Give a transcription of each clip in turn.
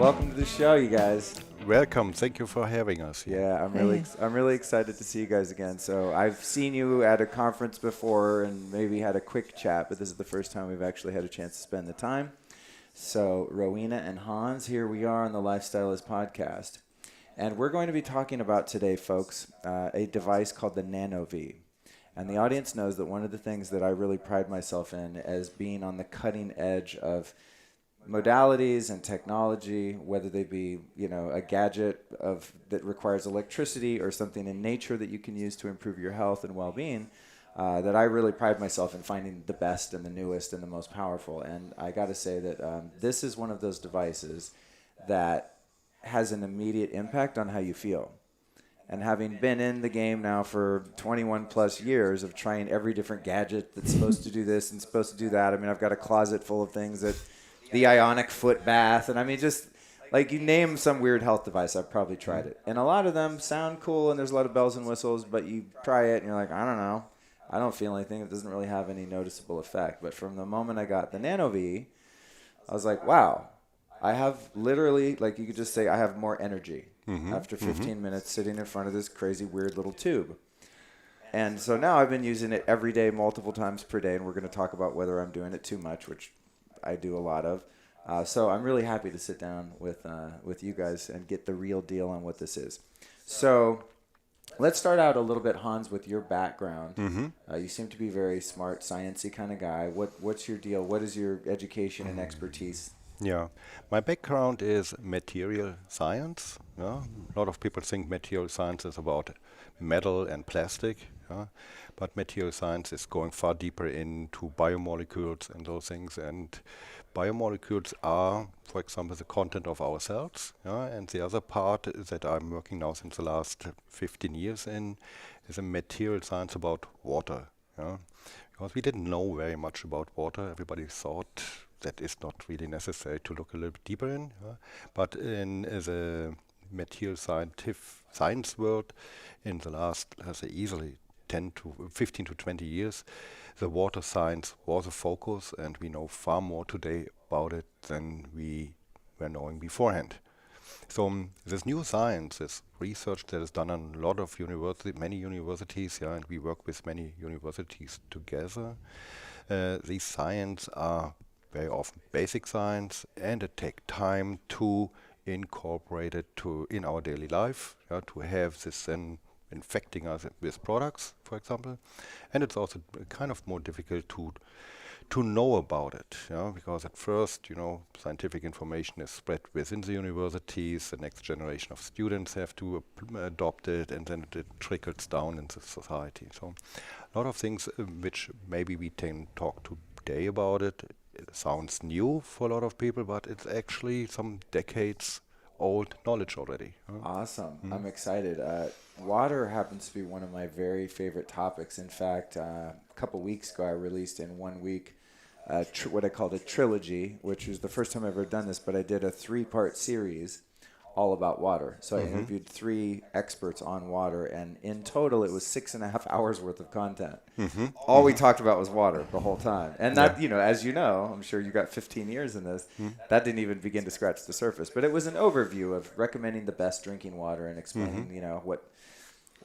Welcome to the show, you guys. Welcome. Thank you for having us here. Yeah, I'm really excited to see you guys again. So I've seen you at a conference before and maybe had a quick chat, but this is the first time we've actually had a chance to spend the time. So Rowena and Hans, here we are on the Lifestylist podcast. And we're going to be talking about today, folks, a device called the NanoVi. And the audience knows that one of the things that I really pride myself in as being on the cutting edge of modalities and technology, whether they be, a gadget that requires electricity or something in nature that you can use to improve your health and well-being, that I really pride myself in finding the best and the newest and the most powerful. And I got to say that this is one of those devices that has an immediate impact on how you feel. And having been in the game now for 21 plus years of trying every different gadget that's supposed to do this and supposed to do that. I mean, I've got a closet full of things that the ionic foot bath. And I mean, just like you name some weird health device, I've probably tried it. And a lot of them sound cool and there's a lot of bells and whistles, but you try it and you're like, I don't know. I don't feel anything. It doesn't really have any noticeable effect. But from the moment I got the NanoVi, I was like, wow, I have literally, like you could just say, I have more energy after 15 minutes sitting in front of this crazy, weird little tube. And so now I've been using it every day, multiple times per day, and we're going to talk about whether I'm doing it too much, which I do a lot of. So I'm really happy to sit down with you guys and get the real deal on what this is. So let's start out a little bit, Hans, with your background. You seem to be a very smart, sciencey kind of guy. What's your deal? What is your education and expertise? Yeah, my background is material science. Yeah? A lot of people think material science is about metal and plastic, but material science is going far deeper into biomolecules and those things. And biomolecules are, for example, the content of our cells. And the other part that I'm working now since the last 15 years in is a material science about water. Because we didn't know very much about water. Everybody thought that is not really necessary to look a little bit deeper in. But in the material science world, in the last, let's say, easily 15 to 20 years, the water science was a focus, and we know far more today about it than we were knowing beforehand. So this new science, this research that is done on a lot of many universities, and we work with many universities together. These science are very often basic science, and it takes time to incorporate it in our daily life, to have this then infecting us with products, for example. And it's also kind of more difficult to know about it, because at first, scientific information is spread within the universities, the next generation of students have to adopt it, and then it trickles down into society. So a lot of things which maybe we can talk today about it sounds new for a lot of people, but it's actually some decades old knowledge already. Awesome. I'm excited. Water happens to be one of my very favorite topics. In fact, a couple weeks ago, I released in 1 week what I called a trilogy, which was the first time I've ever done this, but I did a 3-part series all about water. So I interviewed 3 experts on water, and in total, it was 6.5 hours worth of content. All we talked about was water the whole time. And that, as you know, I'm sure you got 15 years in this, that didn't even begin to scratch the surface. But it was an overview of recommending the best drinking water and explaining, what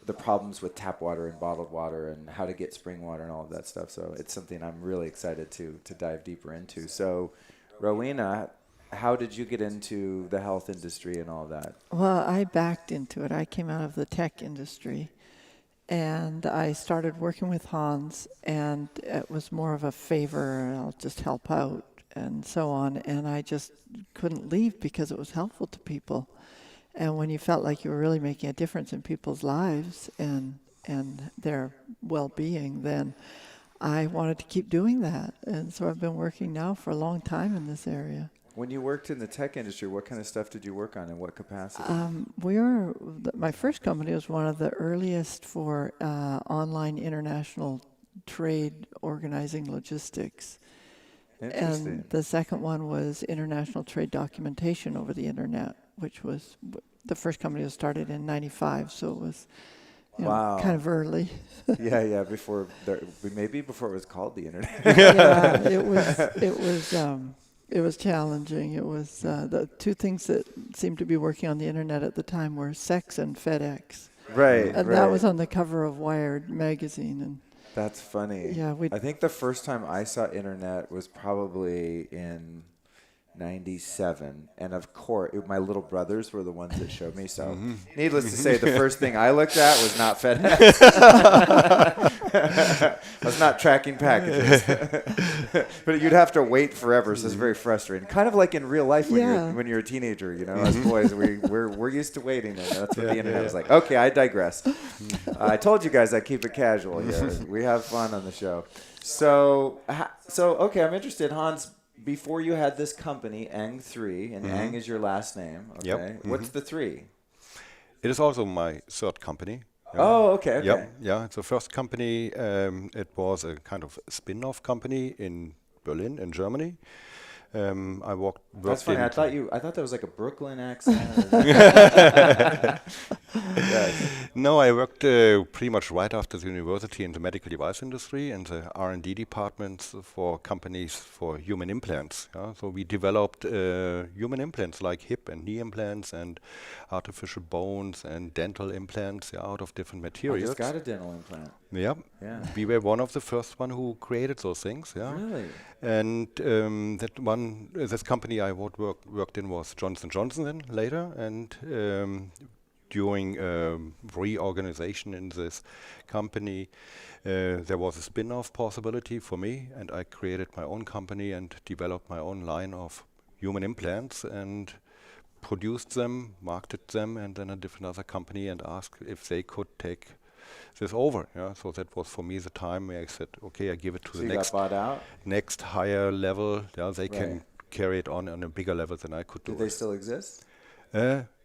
the problems with tap water and bottled water and how to get spring water and all of that stuff. So it's something I'm really excited to dive deeper into. So, Rowena, how did you get into the health industry and all of that? Well, I backed into it. I came out of the tech industry, and I started working with Hans, and it was more of a favor, I'll just help out, and so on. And I just couldn't leave because it was helpful to people. And when you felt like you were really making a difference in people's lives and their well-being, then I wanted to keep doing that. And so I've been working now for a long time in this area. When you worked in the tech industry, what kind of stuff did you work on, in what capacity? My first company was one of the earliest for online international trade organizing logistics. Interesting. And the second one was international trade documentation over the internet, which was the first company was started in 95, so it was Wow. kind of early. yeah, before it was called the internet. Yeah, it was It was challenging. It was the two things that seemed to be working on the internet at the time were sex and FedEx. Right, And that was on the cover of Wired magazine. And That's funny. yeah, I think the first time I saw internet was probably in '97, and of course, my little brothers were the ones that showed me. So, needless to say, the first thing I looked at was not FedEx. I was not tracking packages, but you'd have to wait forever. So it's very frustrating. Kind of like in real life when you're a teenager. You know, as boys, we're used to waiting, and that's what the internet was like. Okay, I digress. I told you guys I keep it casual here. We have fun on the show. So okay, I'm interested, Hans. Before you had this company, Eng3, and Eng is your last name. Okay, Yep. What's the 3? It is also my third company. Oh, okay. Yep. Yeah, it's the first company. It was a kind of spin-off company in Berlin, in Germany. I worked That's funny. in I thought that was like a Brooklyn accent. Yes. No, I worked pretty much right after the university in the medical device industry and the R&D departments for companies for human implants. Yeah? So we developed human implants like hip and knee implants and artificial bones and dental implants out of different I materials. just got a dental implant. Yep. Yeah. We were one of the first one who created those things. Yeah. Really? And this company I worked in was Johnson Johnson then later, and during reorganization in this company, there was a spin-off possibility for me, and I created my own company and developed my own line of human implants and produced them, marketed them, and then a different other company and asked if they could take this over. Yeah, so that was for me the time where I said, okay, I give it to So the you got bought out? next higher level. Yeah, they Right. can carry it on a bigger level than I could do. Do they still exist?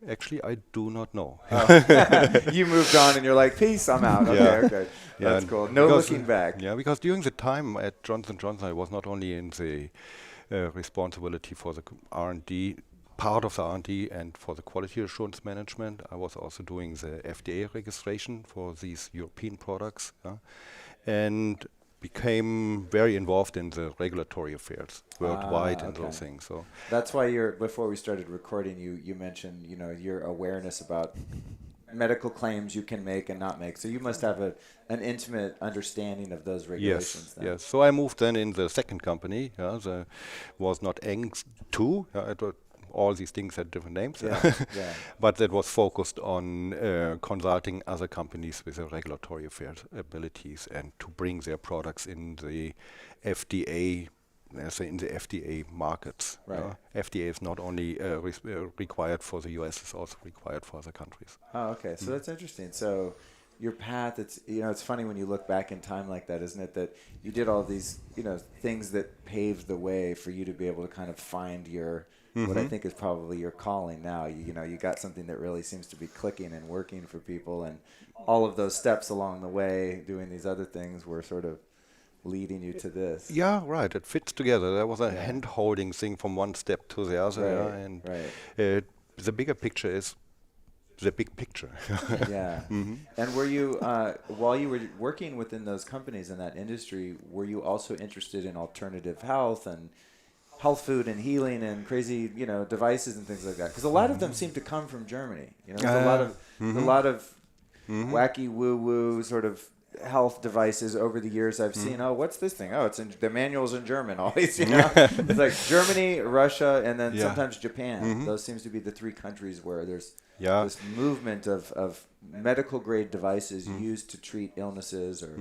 Actually, I do not know. You moved on and you're like, peace, I'm out. Okay, Yeah. okay. Yeah, That's cool. No because, looking back. Yeah, because during the time at Johnson Johnson, I was not only in the responsibility for the R&D, part of the R&D and for the quality assurance management, I was also doing the FDA registration for these European products, and became very involved in the regulatory affairs worldwide and those okay. things. So That's why before we started recording, you mentioned, your awareness about medical claims you can make and not make. So you must have an intimate understanding of those regulations. yes, Then. yes. So I moved then in the second company. Was not Eng2. It was, all these things had different names. Yeah, yeah. But that was focused on consulting other companies with the regulatory affairs abilities and to bring their products in the FDA, in the FDA markets. Right. FDA is not only required for the US, it's also required for other countries. Oh, okay. So that's interesting. So your path, it's funny when you look back in time like that, isn't it? That you did all these, things that paved the way for you to be able to kind of find your, what I think is probably your calling now. You got something that really seems to be clicking and working for people, and all of those steps along the way, doing these other things, were sort of leading you to this. Yeah, right. It fits together. There was a hand-holding thing from one step to the other, Right, and right. the bigger picture is the big picture. Yeah. And were you, while you were working within those companies in that industry, were you also interested in alternative health and health food and healing and crazy, devices and things like that? Because a lot of them seem to come from Germany. There's a lot of wacky woo-woo sort of health devices over the years I've seen. Oh, what's this thing? Oh, the manual's in German always, It's like Germany, Russia, and then sometimes Japan. Those seems to be the three countries where there's this movement of medical grade devices used to treat illnesses or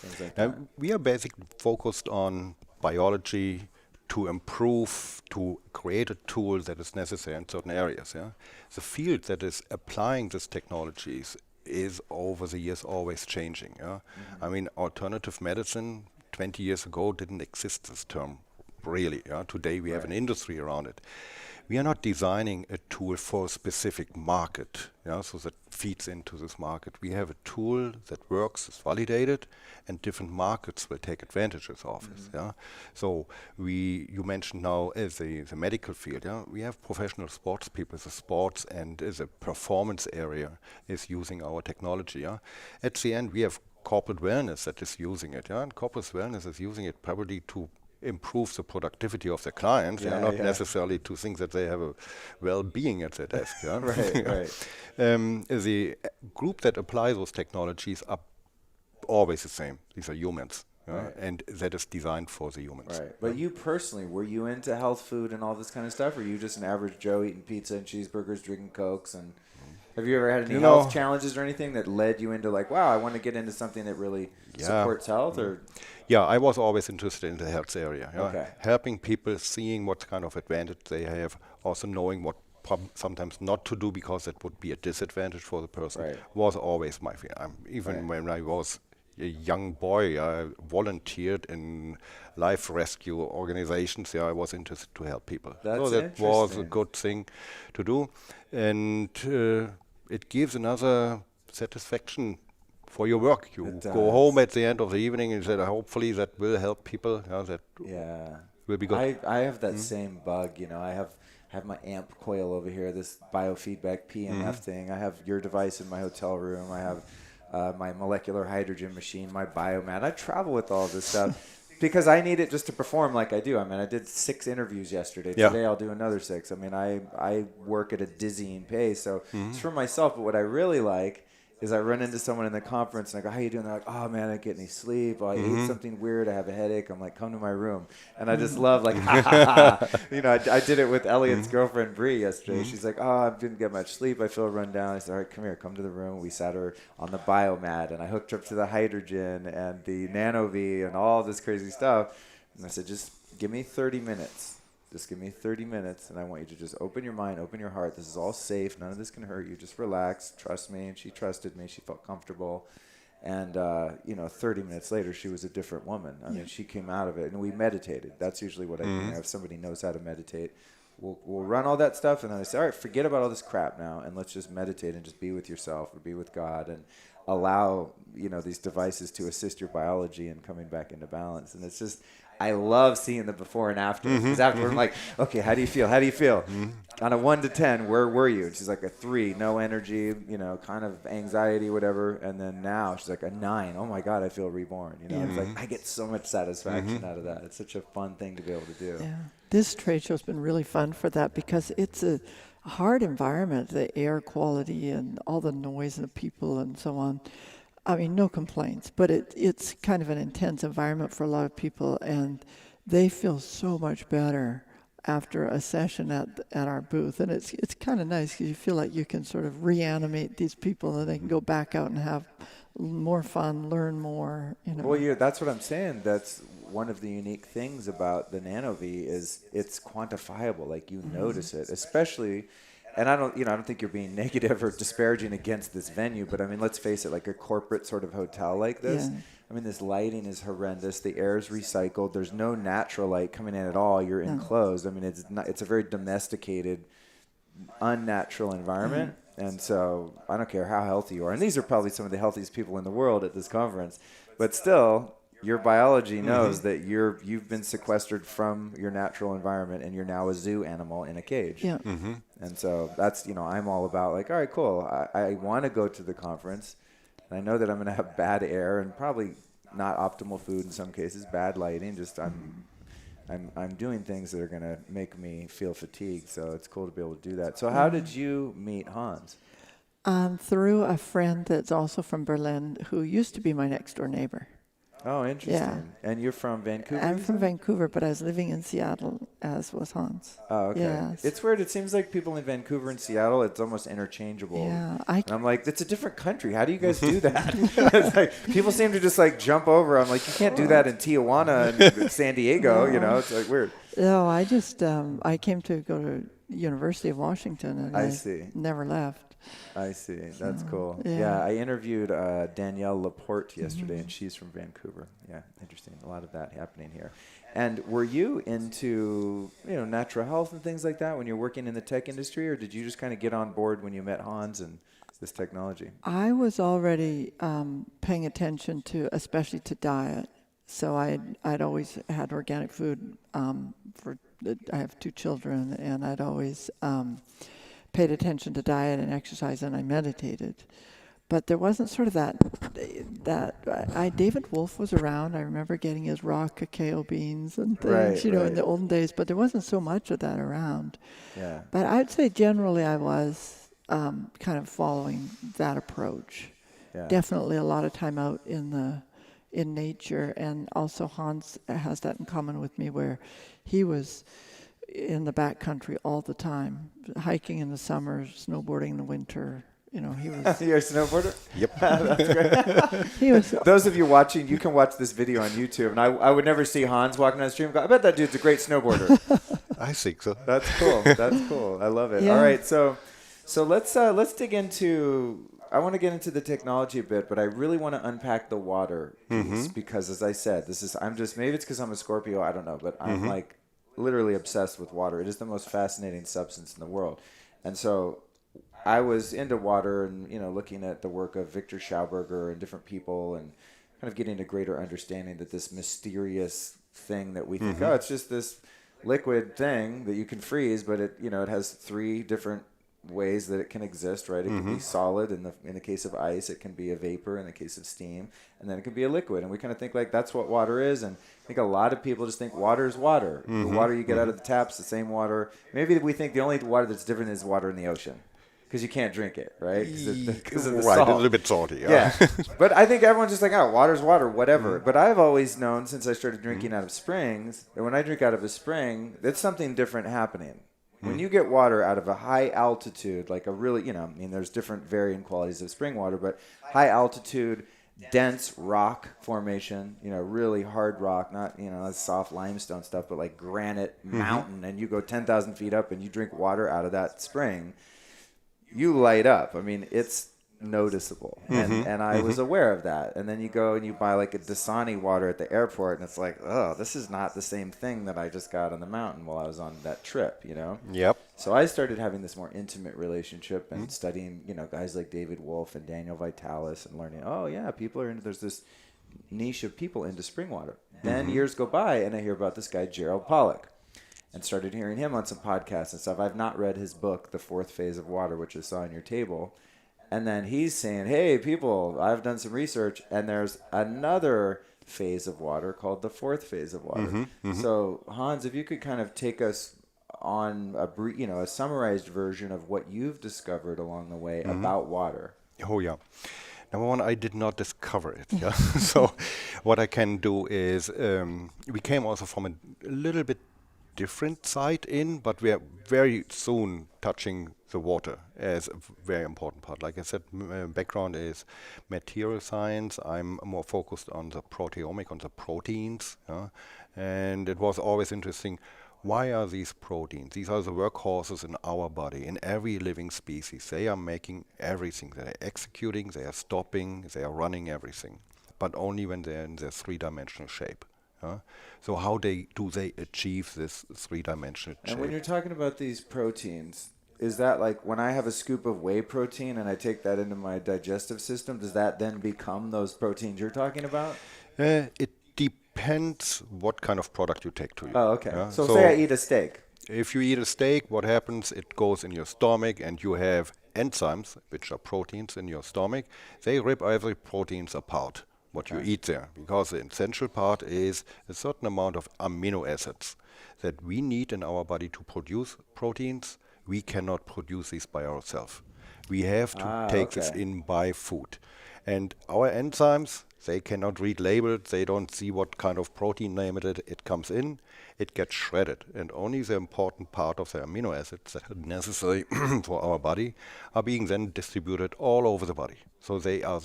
things like that. We are basically focused on biology to improve, to create a tool that is necessary in certain areas. Yeah, the field that is applying these technologies is over the years always changing. Yeah, I mean, alternative medicine 20 years ago didn't exist, this term, really. Yeah, today we have an industry around it. We are not designing a tool for a specific market, so that feeds into this market. We have a tool that works, is validated, and different markets will take advantages of it. Yeah, so you mentioned now the medical field. Yeah, we have professional sports people. The sports and the performance area is using our technology. Yeah, at the end we have corporate wellness that is using it. Yeah, and corporate wellness is using it probably to improve the productivity of their clients, Yeah, not yeah. necessarily to think that they have a well-being at their desk. Yeah? Right. The group that apply those technologies are always the same. These are humans, Right. and that is designed for the humans. Right. But you personally, were you into health food and all this kind of stuff? Or are you just an average Joe eating pizza and cheeseburgers, drinking Cokes? And have you ever had any health challenges or anything that led you into like, wow, I want to get into something that really supports health? Or Yeah, I was always interested in the health area. Okay. Helping people, seeing what kind of advantage they have, also knowing what sometimes not to do because that would be a disadvantage for the person, Right. was always my fear. Even when I was a young boy, I volunteered in life rescue organizations. I was interested to help people. That's so that was a interesting. good thing to do. And it gives another satisfaction for your work. You It go does. home at the end of the evening and say, hopefully that will help people. That Yeah. will be good. I have that same bug, I have my amp coil over here, this biofeedback PMF thing. I have your device in my hotel room. I have my molecular hydrogen machine, my biomat. I travel with all this stuff because I need it just to perform like I do. I mean, I did 6 interviews yesterday. Yeah. Today I'll do another 6. I mean, I work at a dizzying pace. So it's for myself. But what I really like is I run into someone in the conference and I go, how you doing? They're like, oh man, I didn't get any sleep. Oh, I ate something weird. I have a headache. I'm like, come to my room. And I just love like, I did it with Elliot's girlfriend Bree yesterday. She's like, oh, I didn't get much sleep. I feel run down. I said, all right, come here, come to the room. We sat her on the biomat and I hooked her up to the hydrogen and the NanoVi and all this crazy stuff. And I said, just give me 30 minutes. Just give me 30 minutes, and I want you to just open your mind, open your heart. This is all safe. None of this can hurt you. Just relax. Trust me. And she trusted me. She felt comfortable. And, 30 minutes later, she was a different woman. I mean, she came out of it, and we meditated. That's usually what I do. If somebody knows how to meditate, we'll run all that stuff, and then I say, all right, forget about all this crap now, and let's just meditate and just be with yourself or be with God and allow, these devices to assist your biology in coming back into balance. And it's just... I love seeing the before and after. Because afterward, I'm like, okay, how do you feel? How do you feel? On a 1 to 10, where were you? And she's like a 3, no energy, kind of anxiety, whatever. And then now she's like a 9. Oh my God, I feel reborn. It's like I get so much satisfaction out of that. It's such a fun thing to be able to do. Yeah. This trade show's been really fun for that because it's a hard environment, the air quality and all the noise and the people and so on. I mean, no complaints, but it's kind of an intense environment for a lot of people, and they feel so much better after a session at our booth. And it's kind of nice because you feel like you can sort of reanimate these people and they can go back out and have more fun, learn more. Well, yeah, that's what I'm saying. That's one of the unique things about the NanoVi is it's quantifiable. Like you notice it, especially. And I don't think you're being negative or disparaging against this venue, but I mean, let's face it, like a corporate sort of hotel like this. Yeah. I mean, this lighting is horrendous. The air is recycled. There's no natural light coming in at all. You're enclosed. I mean, it's a very domesticated, unnatural environment. And so I don't care how healthy you are. And these are probably some of the healthiest people in the world at this conference. But still, your biology knows that you've been sequestered from your natural environment and you're now a zoo animal in a cage. Yeah. And so that's, I'm all about like, all right, cool. I want to go to the conference and I know that I'm going to have bad air and probably not optimal food in some cases, bad lighting. Just I'm doing things that are going to make me feel fatigued. So it's cool to be able to do that. So how did you meet Hans? Through a friend that's also from Berlin who used to be my next door neighbor. Oh, interesting. Yeah. And you're from Vancouver? I'm from Vancouver, but I was living in Seattle, as was Hans. Oh, okay. Yes. It's weird. It seems like people in Vancouver and Seattle, it's almost interchangeable. Yeah. And I'm like, it's a different country. How do you guys do that? It's like, people seem to just like jump over. I'm like, you can't do that in Tijuana and San Diego. It's like weird. No, I just, I came to go to University of Washington, and I see. Never left. I see. That's cool. Yeah. Yeah, I interviewed Danielle Laporte yesterday, and she's from Vancouver. Yeah, interesting. A lot of that happening here. And were you into, natural health and things like that when you're working in the tech industry, or did you just kind of get on board when you met Hans and this technology? I was already paying attention to, especially to diet. So I'd always had organic food. I have 2 children, and I'd always paid attention to diet and exercise, and I meditated. but there wasn't sort of David Wolf was around. I remember getting his raw cacao beans and things, in the olden days, but there wasn't so much of that around. Yeah. But I'd say generally I was kind of following that approach. Yeah. Definitely a lot of time out in nature, and also Hans has that in common with me, where he was in the backcountry all the time, hiking in the summer, snowboarding in the winter. He was. You're a snowboarder? Yep. That's great. He was. Those of you watching, you can watch this video on YouTube, and I would never see Hans walking down the street and go, I bet that dude's a great snowboarder. I think so. That's cool. That's cool. I love it. Yeah. All right, so let's dig into. I want to get into the technology a bit, but I really want to unpack the water piece because, as I said, maybe it's because I'm a Scorpio, I don't know, but I'm like literally obsessed with water. It is the most fascinating substance in the world, and so I was into water and looking at the work of Victor Schauberger and different people and kind of getting a greater understanding that this mysterious thing that we think, it's just this liquid thing that you can freeze, but it has three different ways that it can exist, right? It can be solid in the case of ice, it can be a vapor in the case of steam, and then it can be a liquid. And we kind of think like that's what water is, and I think a lot of people just think water is water. The water you get out of the tap's the same water. Maybe we think the only water that's different is water in the ocean because you can't drink it, right? Because of the Right, salt. a little bit salty. Yeah. But I think everyone's just like, water's water, whatever. But I've always known since I started drinking out of springs that when I drink out of a spring, there's something different happening. When you get water out of a high altitude, like a really, there's different varying qualities of spring water, but high altitude, dense rock formation, really hard rock, not, soft limestone stuff, but like granite mountain, and you go 10,000 feet up and you drink water out of that spring, you light up. I mean, it's noticeable. And I was aware of that. And then you go and you buy like a Dasani water at the airport, and it's like, oh, this is not the same thing that I just got on the mountain while I was on that trip, Yep. So I started having this more intimate relationship and studying, guys like David Wolf and Daniel Vitalis and learning, there's this niche of people into spring water. Then years go by and I hear about this guy, Gerald Pollack, and started hearing him on some podcasts and stuff. I've not read his book, The Fourth Phase of Water, which I saw on your table. And then he's saying, hey, people, I've done some research, and there's another phase of water called the fourth phase of water. So, Hans, if you could kind of take us on a summarized version of what you've discovered along the way about water. Oh, yeah. Number one, I did not discover it. Yeah? So what I can do is, we came also from a little bit different side but we are very soon touching the water as a very important part. Like I said, background is material science. I'm more focused on the proteomic, on the proteins. And it was always interesting, why are these proteins? These are the workhorses in our body, in every living species. They are making everything. They are executing, they are stopping, they are running everything. But only when they're in their three-dimensional shape. So how do they achieve this three-dimensional shape? And when you're talking about these proteins, is that like when I have a scoop of whey protein and I take that into my digestive system, does that then become those proteins you're talking about? It depends what kind of product you take to you. Oh, okay. So say I eat a steak. If you eat a steak, what happens? It goes in your stomach and you have enzymes, which are proteins in your stomach. They rip every proteins apart. What you eat there, because the essential part is a certain amount of amino acids that we need in our body to produce proteins. We cannot produce these by ourselves. We have to take this in by food. And our enzymes, they cannot read labels. They don't see what kind of protein name it comes in. It gets shredded. And only the important part of the amino acids that are necessary for our body are being then distributed all over the body. So they are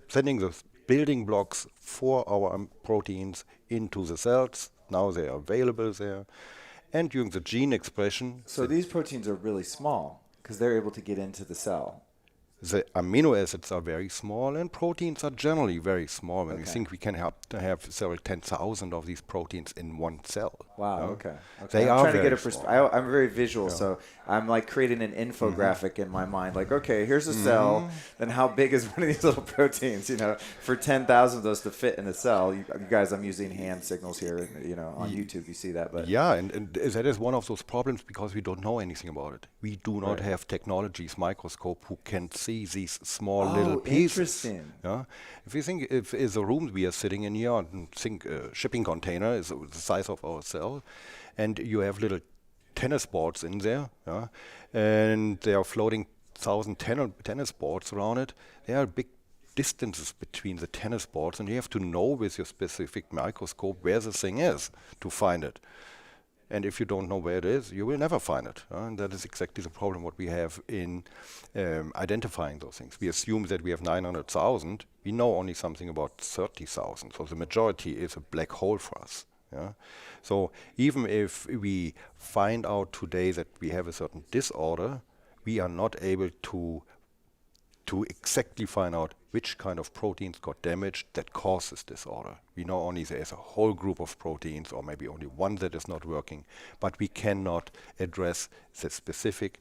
sending the building blocks for our proteins into the cells. Now they are available there. And during the gene expression... So these proteins are really small because they're able to get into the cell. The amino acids are very small, and proteins are generally very small. When we think we can have several 10,000 of these proteins in one cell. Wow, okay. They I'm are trying to very get a small. I'm very visual, so I'm like creating an infographic in my mind. Like, okay, here's a cell, then how big is one of these little proteins? For 10,000 of those to fit in a cell. You guys, I'm using hand signals here. On YouTube, you see that. But yeah, and that is one of those problems because we don't know anything about it. We do not have technologies, microscope, who can see see these small little pieces. Interesting. Yeah? If you think if is a room we are sitting in here, and think a shipping container is the size of our cell, and you have little tennis balls in there, yeah? And they are floating 1,000 tennis balls around it. There are big distances between the tennis balls, and you have to know with your specific microscope where the thing is to find it. And if you don't know where it is, you will never find it. And that is exactly the problem what we have in identifying those things. We assume that we have 900,000. We know only something about 30,000. So the majority is a black hole for us. Yeah? So even if we find out today that we have a certain disorder, we are not able to exactly find out which kind of proteins got damaged that causes disorder. We know only there is a whole group of proteins, or maybe only one that is not working, but we cannot address the specific,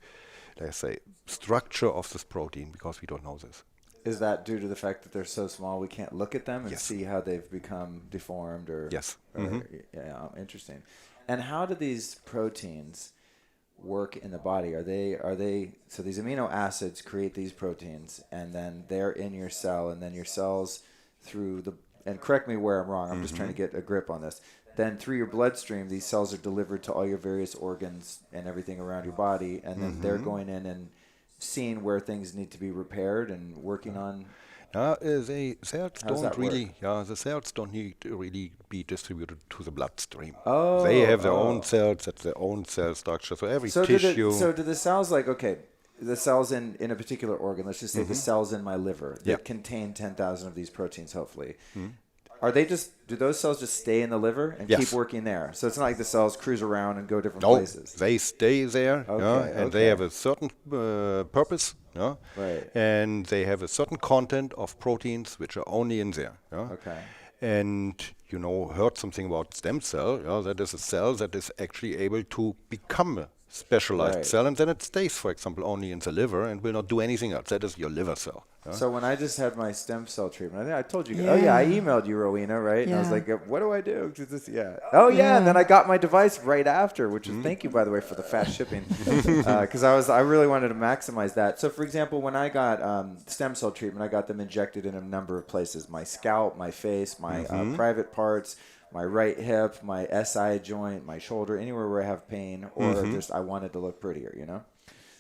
let's say, structure of this protein because we don't know this. Is that due to the fact that they're so small we can't look at them and Yes. see how they've become deformed or? Yes. Or, yeah, interesting. And how do these proteins work in the body? Are they so these amino acids create these proteins, and then they're in your cell, and then your cells through the, and correct me where I'm wrong, I'm just trying to get a grip on this, then through your bloodstream these cells are delivered to all your various organs and everything around your body, and then they're going in and seeing where things need to be repaired and working on. The cells How does that don't really. The cells don't need to really be distributed to the bloodstream. Oh, they have their own cells. That's their own cell structure. So every so tissue. Do the cells, like, okay, the cells in a particular organ, let's just say the cells in my liver that contain 10,000 of these proteins, hopefully. Are they do those cells just stay in the liver and Yes. keep working there? So it's not like the cells cruise around and go different No, places. they stay there, and they have a certain purpose, Right. and they have a certain content of proteins which are only in there. Okay. And heard something about stem cell. That is a cell that is actually able to become a specialized Right. cell, and then it stays, for example, only in the liver and will not do anything else. That is your liver cell. So when I just had my stem cell treatment, I think I told you, Yeah. I emailed you, Rowena, right? And I was Yeah. like, what do I do? 'Cause this, and then I got my device right after, which is, thank you, by the way, for the fast shipping. Because I really wanted to maximize that. So, for example, when I got stem cell treatment, I got them injected in a number of places: my scalp, my face, my private parts, my right hip, my SI joint, my shoulder, anywhere where I have pain, or just I wanted to look prettier,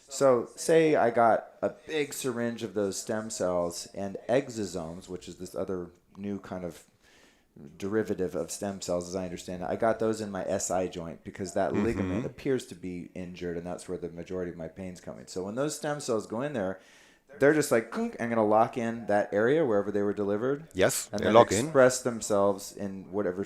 So say I got a big syringe of those stem cells and exosomes, which is this other new kind of derivative of stem cells, as I understand it. I got those in my SI joint because that ligament appears to be injured, and that's where the majority of my pain's coming. So when those stem cells go in there, they're just like, I'm going to lock in that area wherever they were delivered. Yes, And they then lock in. express themselves in whatever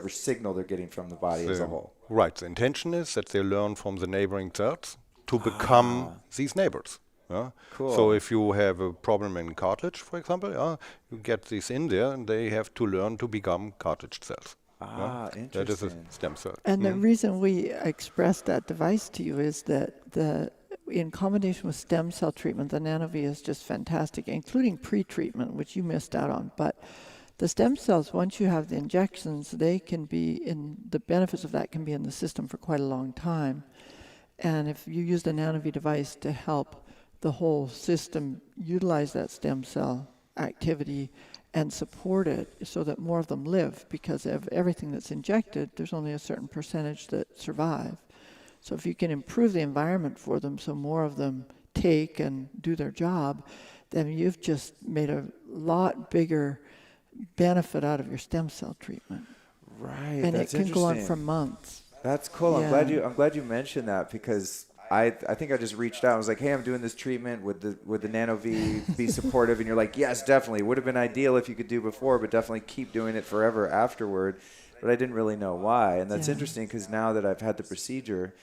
signal they're getting from the body as a whole. Right. The intention is that they learn from the neighboring cells to become these neighbors. Cool. So if you have a problem in cartilage, for example, you get these in there, and they have to learn to become cartilage cells. Interesting. That is a stem cell. And the reason we expressed that device to you is that in combination with stem cell treatment, the NanoVi is just fantastic, including pre-treatment, which you missed out on. But the stem cells, once you have the injections, they can be the benefits of that can be in the system for quite a long time. And if you use the NanoVi device to help the whole system utilize that stem cell activity and support it so that more of them live, because of everything that's injected, there's only a certain percentage that survive. So if you can improve the environment for them so more of them take and do their job, then you've just made a lot bigger benefit out of your stem cell treatment. Right. And that's it can go on interesting. for months. That's cool. Yeah. I'm glad you mentioned that, because I think I just reached out. I was like, hey, I'm doing this treatment. Would the NanoVi be supportive? And you're like, yes, definitely. Would have been ideal if you could do before, but definitely keep doing it forever afterward. But I didn't really know why. And that's interesting, because now that I've had the procedure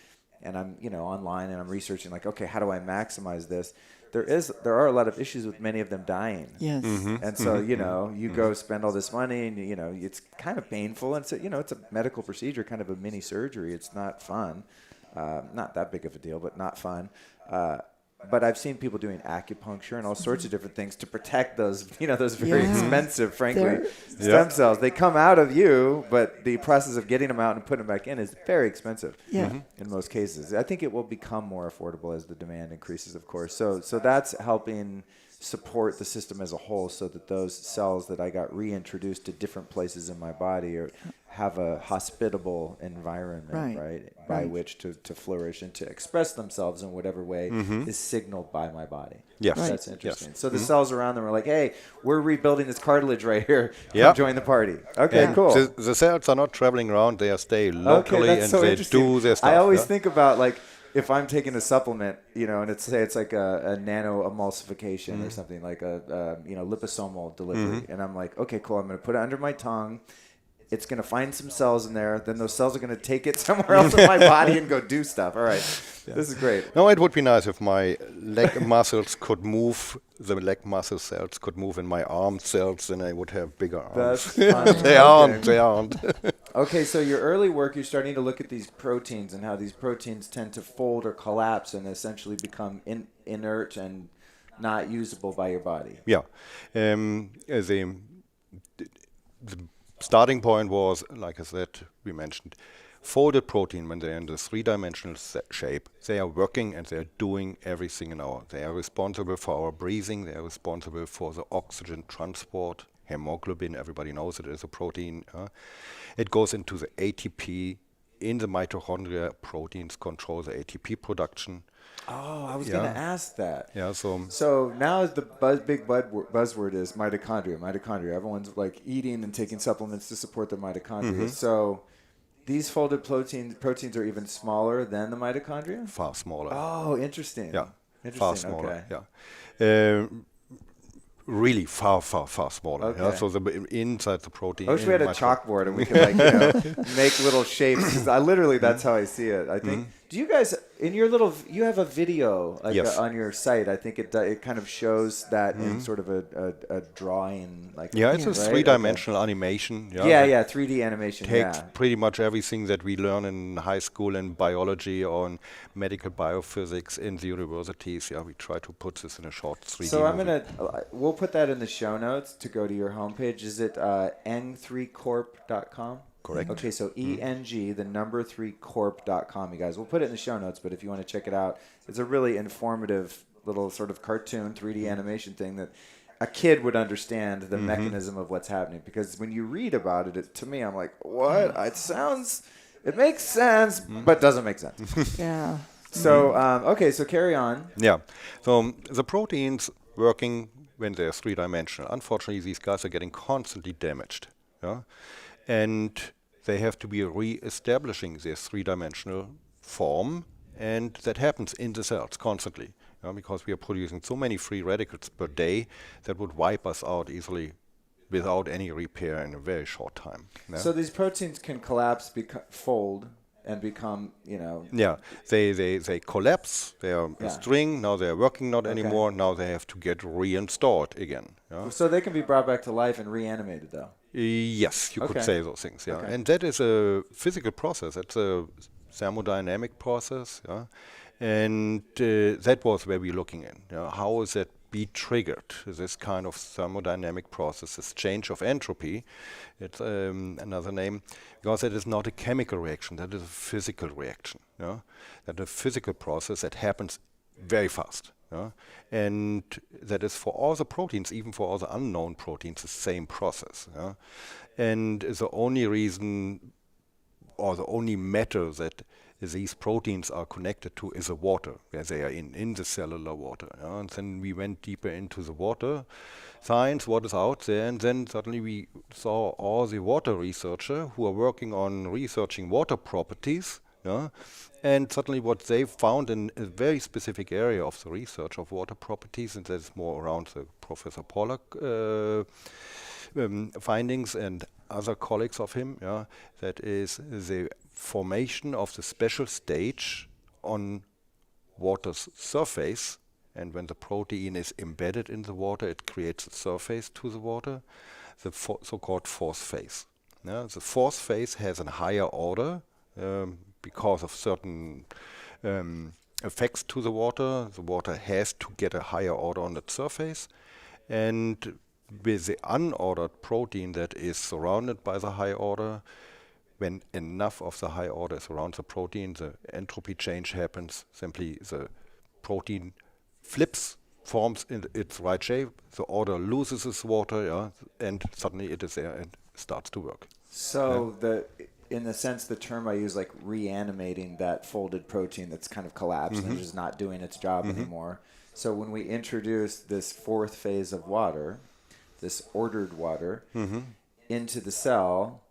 and I'm online and I'm researching, like, okay, how do I maximize this? There are a lot of issues with many of them dying. Yes. And so, you go spend all this money, and, it's kind of painful. And so, it's a medical procedure, kind of a mini surgery. It's not fun. Not that big of a deal, but not fun. But I've seen people doing acupuncture and all sorts of different things to protect those, those very expensive, frankly, stem cells. They come out of you, but the process of getting them out and putting them back in is very expensive in most cases. I think it will become more affordable as the demand increases, of course. So that's helping support the system as a whole so that those cells that I got reintroduced to different places in my body have a hospitable environment, right? By Right. which to flourish and to express themselves in whatever way is signaled by my body. Yes. Right. That's interesting. Yes. So the cells around them are like, hey, we're rebuilding this cartilage right here. Come Yeah. join the party. Okay, Yeah. cool. The cells are not traveling around; they stay locally that's and so they interesting. do their stuff. I always yeah? think about like if I'm taking a supplement, and it's like a nano emulsification or something like a liposomal delivery, and I'm like, okay, cool. I'm going to put it under my tongue. It's going to find some cells in there. Then those cells are going to take it somewhere else in my body and go do stuff. All right, this is great. No, it would be nice if my leg muscles could move. The leg muscle cells could move in my arm cells, and I would have bigger arms. That's funny. They aren't. They aren't. Okay, so your early work, you're starting to look at these proteins and how these proteins tend to fold or collapse and essentially become inert and not usable by your body. Yeah. The starting point was, like I said, we mentioned, folded protein when they're in the three-dimensional shape. They are working and they're doing everything in our. They are responsible for our breathing. They are responsible for the oxygen transport. Hemoglobin, everybody knows it is a protein. It goes into the ATP. In the mitochondria, proteins control the ATP production. Oh, I was going to ask that. Yeah, So now the big buzzword is mitochondria. Mitochondria. Everyone's like eating and taking supplements to support their mitochondria. So these folded proteins are even smaller than the mitochondria? far smaller. Oh, interesting. Yeah, Interesting. far smaller. Okay. Yeah. Really far smaller. Okay. Yeah? So inside the protein. I wish we had a chalkboard and we could make little shapes. 'Cause literally, that's how I see it. I think. Do you guys in your you have a video Yes. on your site? I think it kind of shows that in sort of a drawing Yeah, it's a right? three-dimensional animation. Yeah, 3D animation. Takes Yeah. pretty much everything that we learn in high school in biology or in medical biophysics in the universities. Yeah, we try to put this in a short 3D So movie. we'll put that in the show notes to go to your homepage. Is it eng3corp.com? Correct. Okay, so ENG, the number 3corp.com, you guys. We'll put it in the show notes, but if you want to check it out, it's a really informative little sort of cartoon 3D animation thing that a kid would understand the mechanism of what's happening. Because when you read about it, to me, I'm like, what? It makes sense, but doesn't make sense. Yeah. So, okay, so carry on. Yeah. So the proteins working when they're three-dimensional. Unfortunately, these guys are getting constantly damaged. Yeah? And they have to be re-establishing this three-dimensional form, and that happens in the cells constantly. Because we are producing so many free radicals per day that would wipe us out easily without any repair in a very short time. Yeah? So these proteins can collapse, fold, and become, Yeah, they collapse. They are a string. Now they are working not anymore. Now they have to get reinstalled again. Yeah? So they can be brought back to life and reanimated, though. Yes, you could say those things. Yeah, Okay. and that is a physical process. It's a thermodynamic process. Yeah, and that was where we're looking in. How is that be triggered? This kind of thermodynamic process, this change of entropy. It's another name, because it is not a chemical reaction. That is a physical reaction. That a physical process that happens very fast. And that is for all the proteins, even for all the unknown proteins, the same process. And the only reason or the only matter that these proteins are connected to is the water, where they are in the cellular water. And then we went deeper into the water science, what is out there, and then suddenly we saw all the water researchers who are working on researching water properties. And suddenly what they found in a very specific area of the research of water properties, and that's more around the Professor Pollack findings and other colleagues of him, that is the formation of the special stage on water's surface. And when the protein is embedded in the water, it creates a surface to the water, the so-called fourth phase. The fourth phase has a higher order because of certain effects to the water. The water has to get a higher order on its surface. And with the unordered protein that is surrounded by the high order, when enough of the high order is around the protein, the entropy change happens. Simply the protein flips forms in its right shape, the order loses its water, yeah, and suddenly it is there and starts to work. So in a sense, the term I use, like reanimating that folded protein that's kind of collapsed and just not doing its job anymore. So when we introduce this fourth phase of water, this ordered water, into the cell,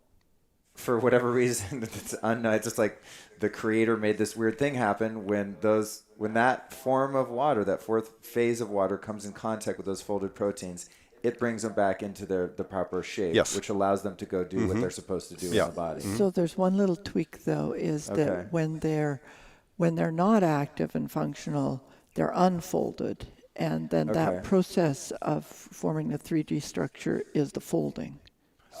for whatever reason, it's unknown. It's just like the creator made this weird thing happen when that form of water, that fourth phase of water, comes in contact with those folded proteins. It brings them back into the proper shape, Yes. which allows them to go do what they're supposed to do in the body. So there's one little tweak though, is Okay. that when they're not active and functional, they're unfolded, and then Okay. that process of forming the 3D structure is the folding.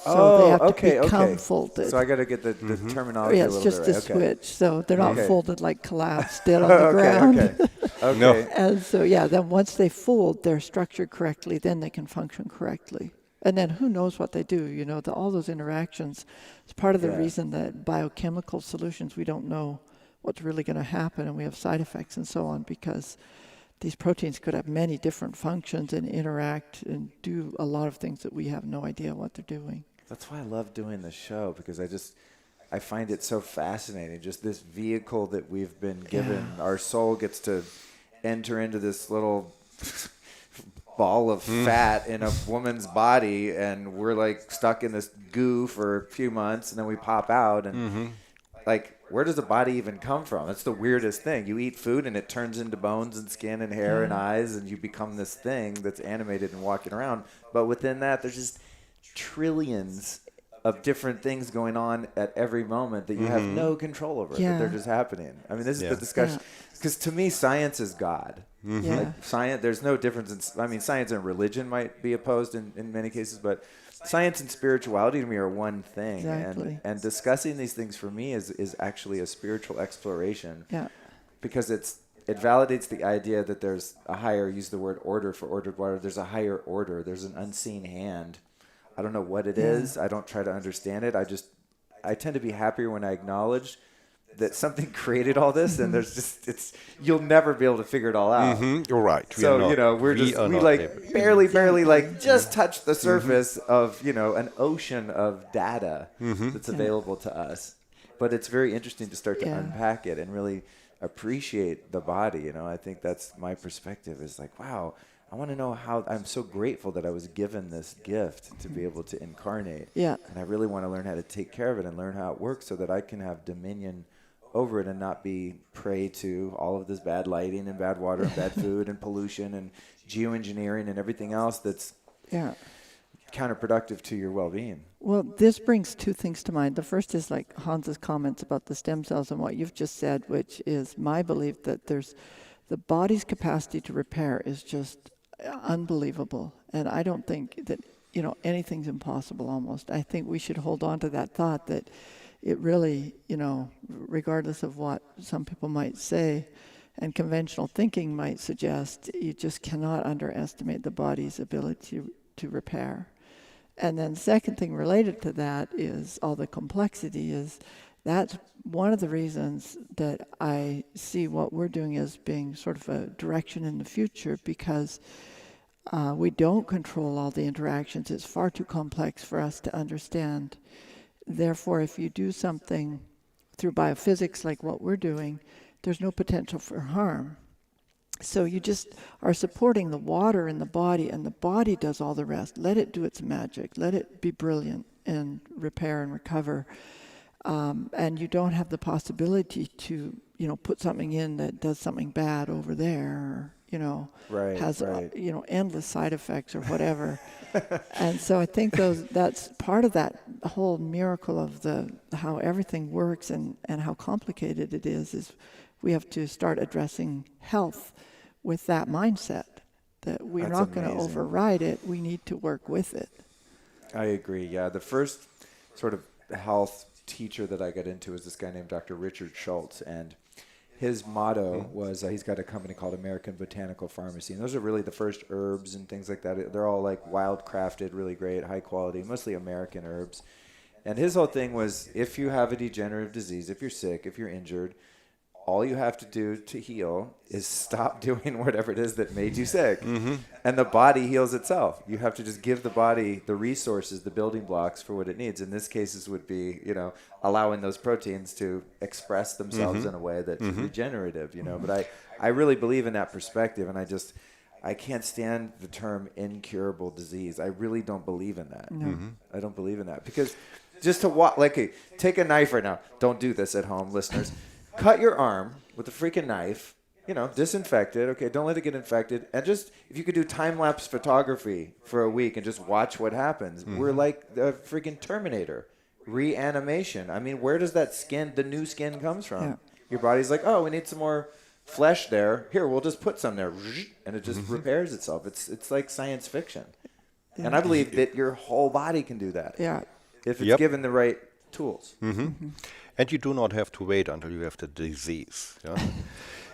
So they have to become folded. So I got to get the terminology Yeah, a it's little just bit a right. switch. So they're not Okay. folded like collapsed dead on the ground. Okay. No. And so, yeah, then once they fold, they're structured correctly, then they can function correctly. And then who knows what they do, all those interactions. It's part of the Yeah. reason that biochemical solutions, we don't know what's really going to happen, and we have side effects and so on, because these proteins could have many different functions and interact and do a lot of things that we have no idea what they're doing. That's why I love doing this show, because I find it so fascinating. Just this vehicle that we've been given. Yeah. Our soul gets to enter into this little ball of fat in a woman's body, and we're like stuck in this goo for a few months, and then we pop out. And like, where does the body even come from? It's the weirdest thing. You eat food and it turns into bones and skin and hair and eyes, and you become this thing that's animated and walking around. But within that, there's just trillions of different things going on at every moment that you have no control over. That they're just happening. I mean, this is the discussion. Because to me, science is God. Yeah. Like science, there's no difference in. Science and religion might be opposed in many cases, but science and spirituality to me are one thing. Exactly. And discussing these things for me is actually a spiritual exploration. Yeah. Because it validates the idea that there's a higher, use the word order for ordered water, there's a higher order, there's an unseen hand. I don't know what it is. I don't try to understand it. I tend to be happier when I acknowledge that something created all this, and you'll never be able to figure it all out. You're right. So, we barely like just touched the surface of, an ocean of data that's available to us. But it's very interesting to start to unpack it and really appreciate the body. I think that's my perspective, is like, wow, I want to know how. I'm so grateful that I was given this gift to be able to incarnate. Yeah. And I really want to learn how to take care of it and learn how it works so that I can have dominion over it and not be prey to all of this bad lighting and bad water and bad food and pollution and geoengineering and everything else that's counterproductive to your well-being. Well, this brings two things to mind. The first is like Hans's comments about the stem cells and what you've just said, which is my belief that the body's capacity to repair is just unbelievable. And I don't think that, anything's impossible almost. I think we should hold on to that thought that it really, regardless of what some people might say and conventional thinking might suggest, you just cannot underestimate the body's ability to repair. And then second thing related to that is all the complexity is that's one of the reasons that I see what we're doing as being sort of a direction in the future, because we don't control all the interactions. It's far too complex for us to understand. Therefore, if you do something through biophysics like what we're doing, there's no potential for harm. So you just are supporting the water in the body, and the body does all the rest. Let it do its magic. Let it be brilliant and repair and recover. And you don't have the possibility to, put something in that does something bad over there, or, has, endless side effects or whatever. And so I think that's part of that whole miracle of how everything works and how complicated it is we have to start addressing health with that mindset, that we're not going to override it. We need to work with it. I agree. Yeah. The first sort of health teacher that I got into was this guy named Dr. Richard Schultz, and his motto was he's got a company called American Botanical Pharmacy, and those are really the first herbs and things like that. They're all like wild crafted, really great, high quality, mostly American herbs. And his whole thing was, if you have a degenerative disease, if you're sick, if you're injured, all you have to do to heal is stop doing whatever it is that made you sick. And the body heals itself. You have to just give the body the resources, the building blocks for what it needs. In this case, this would be, allowing those proteins to express themselves in a way that's regenerative, But I really believe in that perspective, and I can't stand the term incurable disease. I really don't believe in that. No. I don't believe in that, because just to take a knife right now. Don't do this at home, listeners. Cut your arm with a freaking knife, disinfect it. Okay, don't let it get infected. And just, if you could do time-lapse photography for a week and just watch what happens. We're like the freaking Terminator. Reanimation. I mean, where does the new skin comes from? Yeah. Your body's like, oh, we need some more flesh there. Here, we'll just put some there. And it just repairs itself. It's like science fiction. Yeah. And I believe that your whole body can do that. Yeah. If it's given the right tools. And you do not have to wait until you have the disease. Yeah?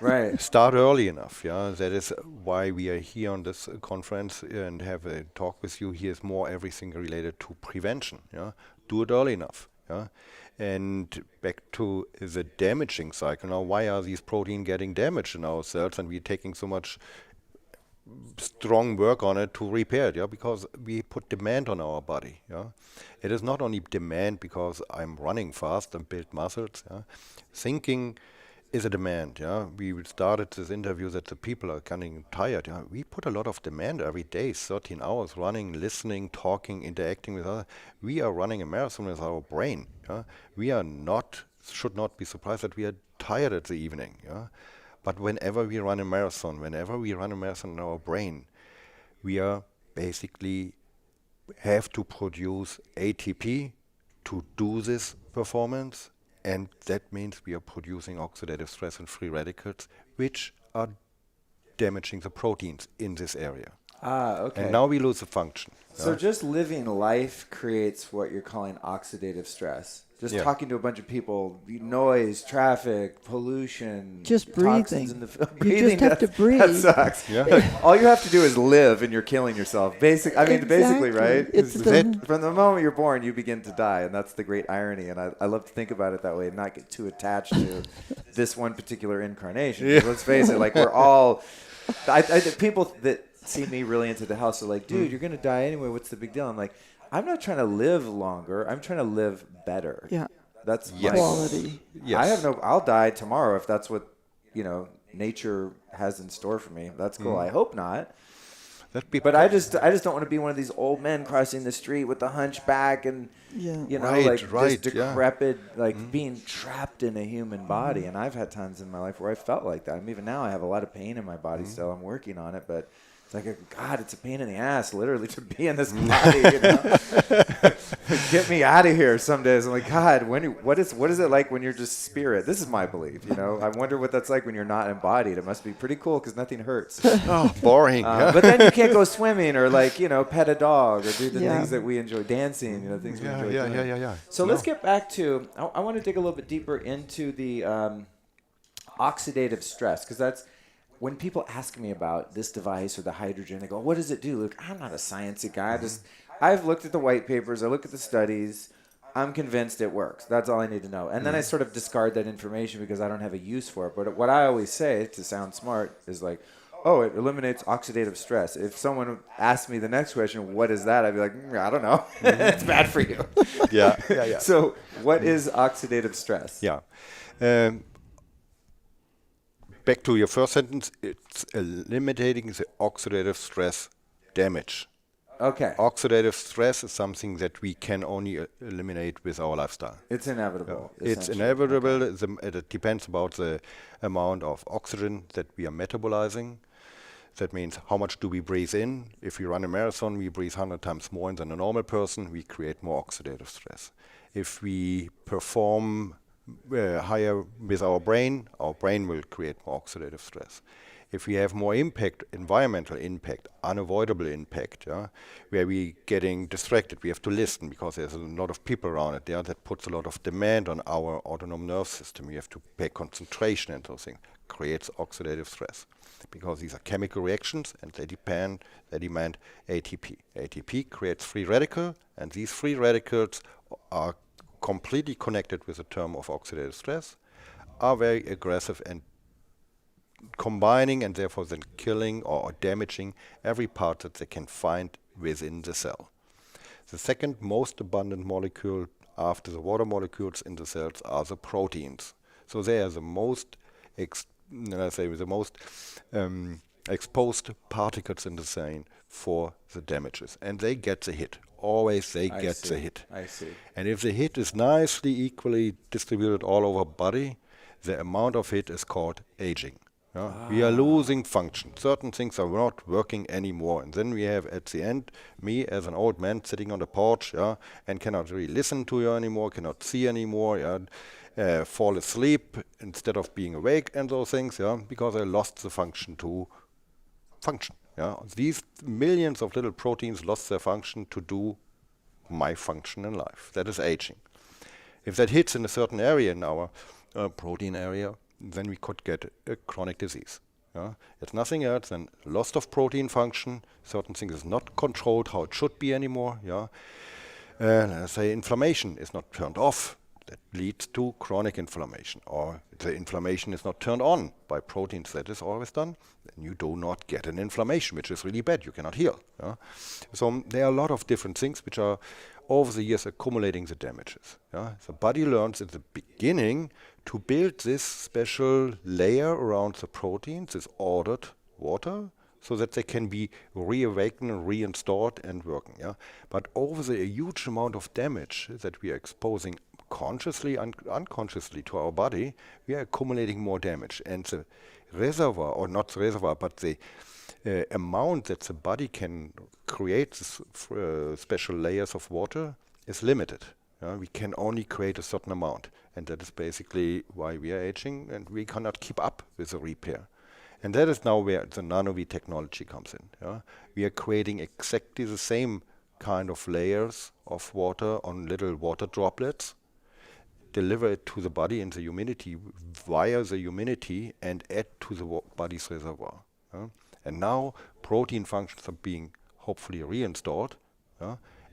Right. Start early enough. Yeah, that is why we are here on this conference and have a talk with you. Here's more everything related to prevention. Yeah, do it early enough. Yeah, and back to the damaging cycle. Now, why are these proteins getting damaged in our cells, and we're taking so much strong work on it to repair it? Yeah, because we put demand on our body. Yeah, it is not only demand because I'm running fast and build muscles. Yeah, thinking is a demand. Yeah, we started this interview that the people are getting tired. Yeah, we put a lot of demand every day, 13 hours running, listening, talking, interacting with others. We are running a marathon with our brain. Yeah, we are should not be surprised that we are tired at the evening. Yeah. But whenever we run a marathon in our brain, we are basically have to produce ATP to do this performance, and that means we are producing oxidative stress and free radicals, which are damaging the proteins in this area. Okay. And now we lose the function. So just living life creates what you're calling oxidative stress. Just talking to a bunch of people, noise, traffic, pollution, Just toxins breathing. in the You just have to breathe. That sucks. Yeah. All you have to do is live, and you're killing yourself. Basically, right? It's From the moment you're born, you begin to die, and that's the great irony. And I love to think about it that way, and not get too attached to this one particular incarnation. Yeah. Let's face it, like we're all. People that see me really into the house are like, dude, you're gonna die anyway. What's the big deal? I'm like, I'm not trying to live longer. I'm trying to live better. Yeah. That's Quality. Yes. I'll die tomorrow if that's what, nature has in store for me. That's cool. I hope not. But I just don't want to be one of these old men crossing the street with the hunchback and, this decrepit, being trapped in a human body. And I've had times in my life where I felt like that. Even now I have a lot of pain in my body still. I'm working on it, but it's like, God, it's a pain in the ass, literally, to be in this body, Get me out of here some days. I'm like, God, what is it like when you're just spirit? This is my belief, I wonder what that's like when you're not embodied. It must be pretty cool because nothing hurts. Oh, boring. But then you can't go swimming or, pet a dog or do the things that we enjoy, dancing, things we enjoy doing. Yeah. So let's get back to, I want to dig a little bit deeper into the oxidative stress, because that's, when people ask me about this device or the hydrogen, they go, what does it do? Look, I'm not a sciencey guy. I've looked at the white papers. I look at the studies. I'm convinced it works. That's all I need to know. And then I sort of discard that information because I don't have a use for it. But what I always say, to sound smart, is like, oh, it eliminates oxidative stress. If someone asked me the next question, what is that? I'd be like, I don't know. It's bad for you. Yeah. So what is oxidative stress? Yeah. Back to your first sentence, it's eliminating the oxidative stress damage. Okay. Oxidative stress is something that we can only eliminate with our lifestyle. It's inevitable. It's inevitable. It depends about the amount of oxygen that we are metabolizing. That means how much do we breathe in? If we run a marathon, we breathe 100 times more than a normal person. We create more oxidative stress. If we perform higher with our brain will create more oxidative stress. If we have more impact, environmental impact, unavoidable impact, where we getting distracted, we have to listen because there's a lot of people around it. That puts a lot of demand on our autonomous nerve system. We have to pay concentration and those things. Creates oxidative stress because these are chemical reactions and they demand ATP. ATP creates free radical, and these free radicals are completely connected with the term of oxidative stress. are very aggressive and combining and therefore then killing or damaging every part that they can find within the cell. The second most abundant molecule after the water molecules in the cells are the proteins. So they are the most exposed particles in the cell for the damages, and they get the hit. Always they get the hit. I see. And if the hit is nicely equally distributed all over body, the amount of hit is called aging. We are losing function. Certain things are not working anymore. And then we have at the end me as an old man sitting on the porch, and cannot really listen to you anymore, cannot see anymore, fall asleep instead of being awake and those things, because I lost the function to function. These millions of little proteins lost their function to do my function in life. That is aging. If that hits in a certain area in our protein area, then we could get a chronic disease. It's nothing else than loss of protein function. Certain things is not controlled how it should be anymore. Let's say inflammation is not turned off. That leads to chronic inflammation. Or the inflammation is not turned on by proteins. That is always done. Then you do not get an inflammation, which is really bad. You cannot heal. So there are a lot of different things which are over the years accumulating the damages. The body learns in the beginning to build this special layer around the proteins, this ordered water, so that they can be reawakened, reinstalled and working. But over the huge amount of damage that we are exposing consciously and unconsciously to our body, we are accumulating more damage. And the reservoir, or not the reservoir, but the amount that the body can create this, special layers of water is limited. We can only create a certain amount, and that is basically why we are aging, and we cannot keep up with the repair. And that is now where the NanoVi technology comes in. We are creating exactly the same kind of layers of water on little water droplets, deliver it to the body in the humidity via the humidity, and add to the body's reservoir. And now protein functions are being hopefully reinstalled,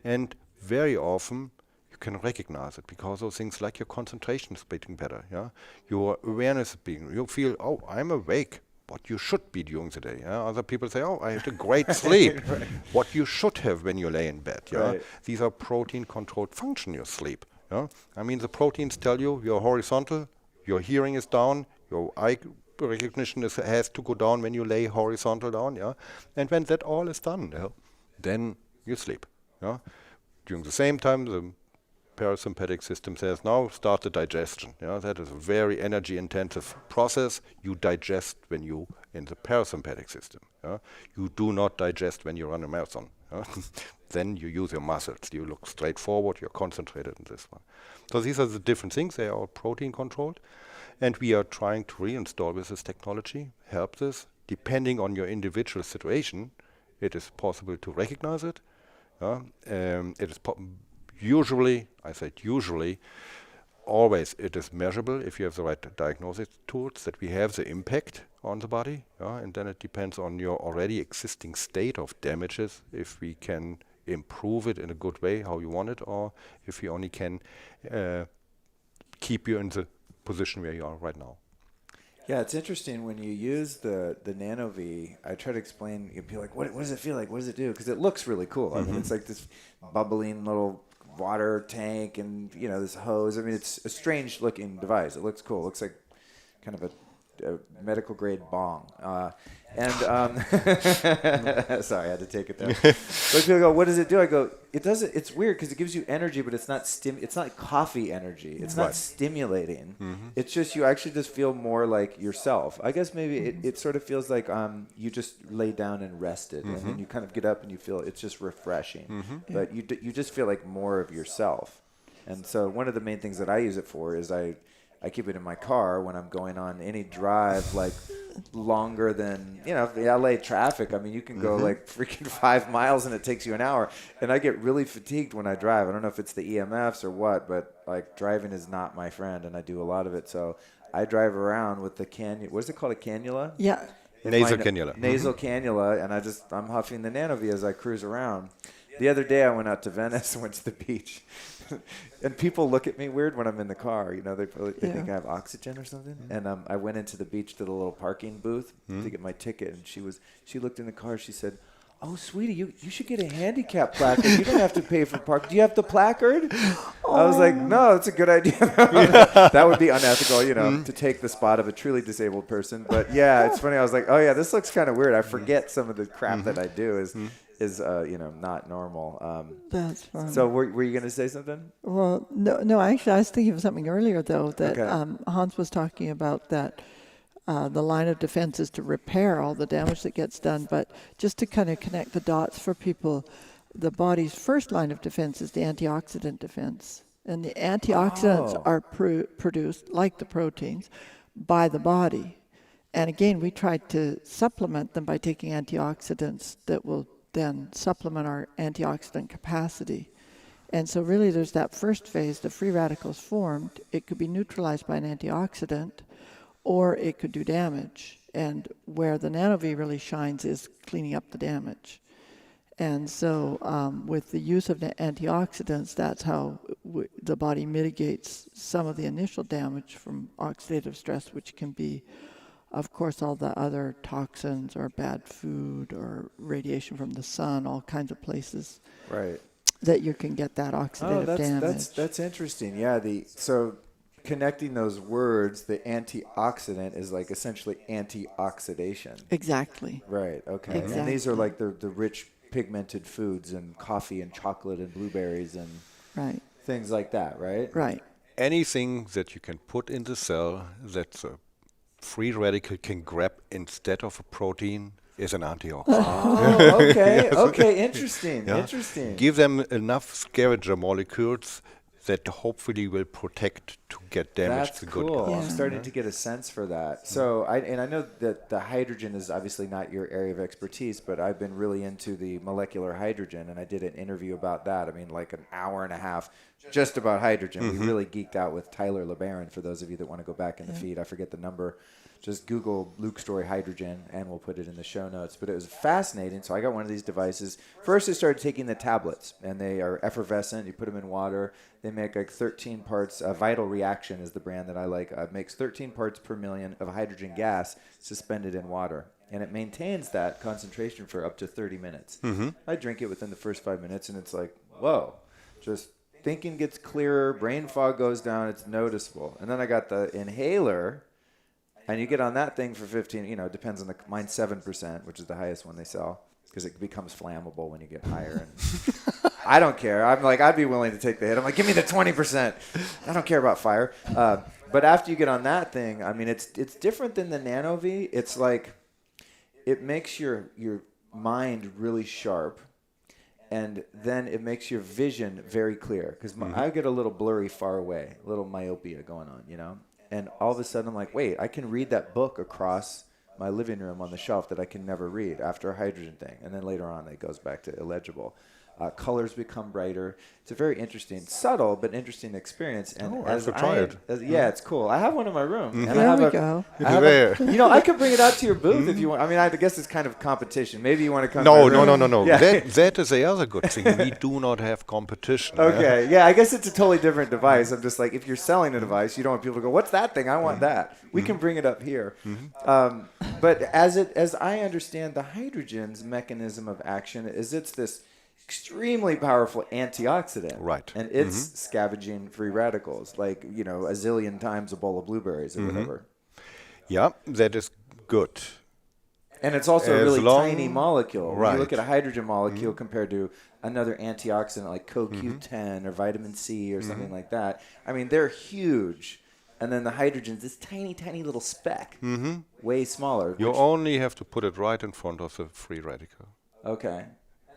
and very often you can recognize it because of things like your concentration is getting better. Your awareness is being, you feel, oh, I'm awake. What you should be during the day. Other people say, oh, I had a great sleep. Right. What you should have when you lay in bed. Right. These are protein-controlled function, your sleep. I mean, the proteins tell you you're horizontal, your hearing is down, your eye recognition has to go down when you lay horizontal down. And when that all is done, then you sleep. During the same time, the parasympathetic system says, now start the digestion. That is a very energy-intensive process. You digest when you in the parasympathetic system. You do not digest when you run a marathon. Then you use your muscles. You look straight forward. You're concentrated in this one. So these are the different things. They are all protein-controlled. And we are trying to reinstall with this technology, help this. Depending on your individual situation, it is possible to recognize it. It is usually, I said usually, always it is measurable if you have the right diagnosis tools, that we have the impact on the body. And then it depends on your already existing state of damages, if we can improve it in a good way, how you want it, or if we only can keep you in the position where you are right now. Yeah, it's interesting when you use the NanoVi. I try to explain. You'd be like, "What does it feel like? What does it do?" Because it looks really cool. I mean, it's like this bubbling little water tank, and this hose. I mean, it's a strange looking device. It looks cool. It looks like kind of a medical grade bong. Sorry, I had to take it there. But people go, "What does it do?" I go, "It does it. It's weird because it gives you energy, but it's not it's not coffee energy. It's not stimulating. Mm-hmm. It's just you actually just feel more like yourself. I guess maybe it sort of feels like you just lay down and rested, and then you kind of get up and you feel it's just refreshing. Mm-hmm. But you just feel like more of yourself. And so one of the main things that I use it for is I keep it in my car when I'm going on any drive, like longer than, the LA traffic. I mean, you can go like freaking 5 miles and it takes you an hour. And I get really fatigued when I drive. I don't know if it's the EMFs or what, but like driving is not my friend, and I do a lot of it. So I drive around with the what is it called, a cannula? Yeah. Nasal cannula. Nasal cannula, and I'm huffing the NanoVi as I cruise around. The other day I went out to Venice and went to the beach. and people look at me weird when I'm in the car. You know, they think I Yeah. have oxygen or something. And I went into the beach to the little parking booth to get my ticket, and she looked in the car. She said, "Oh, sweetie, you should get a handicap placard. You don't have to pay for park. Do you have the placard?" I was like, "No, that's a good idea." That would be unethical, you know, to take the spot of a truly disabled person. But yeah, it's funny. I was like, "Oh yeah, this looks kind of weird." I forget some of the crap that I do is not normal. That's funny. So were you going to say something? Well, no. Actually, I was thinking of something earlier though that Okay. Hans was talking about that. The line of defense is to repair all the damage that gets done, but just to kind of connect the dots for people, the body's first line of defense is the antioxidant defense. And the antioxidants are produced, like the proteins, by the body. And again, we tried to supplement them by taking antioxidants that will then supplement our antioxidant capacity. And so really there's that first phase, the free radicals formed. It could be neutralized by an antioxidant, or it could do damage. And where the NanoVi really shines is cleaning up the damage. And so with the use of the antioxidants, that's how the body mitigates some of the initial damage from oxidative stress, which can be, of course, all the other toxins or bad food or radiation from the sun, all kinds of places Right. that you can get that oxidative damage. That's interesting. Yeah. So connecting those words, the antioxidant is like essentially antioxidation. Exactly. Right. Okay. Exactly. And these are like the rich pigmented foods and coffee and chocolate and blueberries and Right. things like that. Right. Right. Anything that you can put in the cell that a free radical can grab instead of a protein is an antioxidant. Oh, okay. Okay. Interesting. Yeah. Interesting. Give them enough scavenger molecules that hopefully will protect to get damage That's to cool. good I'm guys. starting to get a sense for that. So I know that the hydrogen is obviously not your area of expertise, but I've been really into the molecular hydrogen, and I did an interview about that. I mean, like an hour and a half just about hydrogen. We really geeked out with Tyler LeBaron. For those of you that want to go back in the feed, I forget the number. Just Google Luke Story hydrogen, and we'll put it in the show notes. But it was fascinating. So I got one of these devices. First, I started taking the tablets, and they are effervescent. You put them in water. They make like 13 parts. Vital Reaction is the brand that I like. Makes 13 parts per million of hydrogen gas suspended in water. And it maintains that concentration for up to 30 minutes. I drink it within the first 5 minutes, and it's like, whoa. Just thinking gets clearer. Brain fog goes down. It's noticeable. And then I got the inhaler. And you get on that thing for 15, it depends on mine's 7%, which is the highest one they sell, because it becomes flammable when you get higher. And I don't care. I'm like, I'd be willing to take the hit. I'm like, give me the 20%. I don't care about fire. But after you get on that thing, I mean, it's different than the NanoVi. It's like, it makes your mind really sharp. And then it makes your vision very clear. Because I get a little blurry far away, a little myopia going on, And all of a sudden, I'm like, wait, I can read that book across my living room on the shelf that I can never read after a hydrogen thing. And then later on, it goes back to illegible. Colors become brighter. It's a very interesting, subtle, but interesting experience. And I have to try it. Yeah, it's cool. I have one in my room. And There I have we go. I have There. I could bring it out to your booth if you want. I mean, I guess it's kind of competition. Maybe you want to come to No. my room. Yeah. That is the other good thing. We do not have competition. Okay, yeah, I guess it's a totally different device. I'm just like, if you're selling a device, you don't want people to go, what's that thing? I want that. We can bring it up here. But as I understand the hydrogen's mechanism of action is it's this extremely powerful antioxidant. Right. And it's scavenging free radicals, like, a zillion times a bowl of blueberries or whatever. Yeah, that is good. And it's also a As really long- tiny molecule. When you look Right. at a hydrogen molecule compared to another antioxidant like CoQ10 or vitamin C or something like that, I mean, they're huge. And then the hydrogen's this tiny, tiny little speck, way smaller. You which- only have to put it right in front of the free radical. Okay.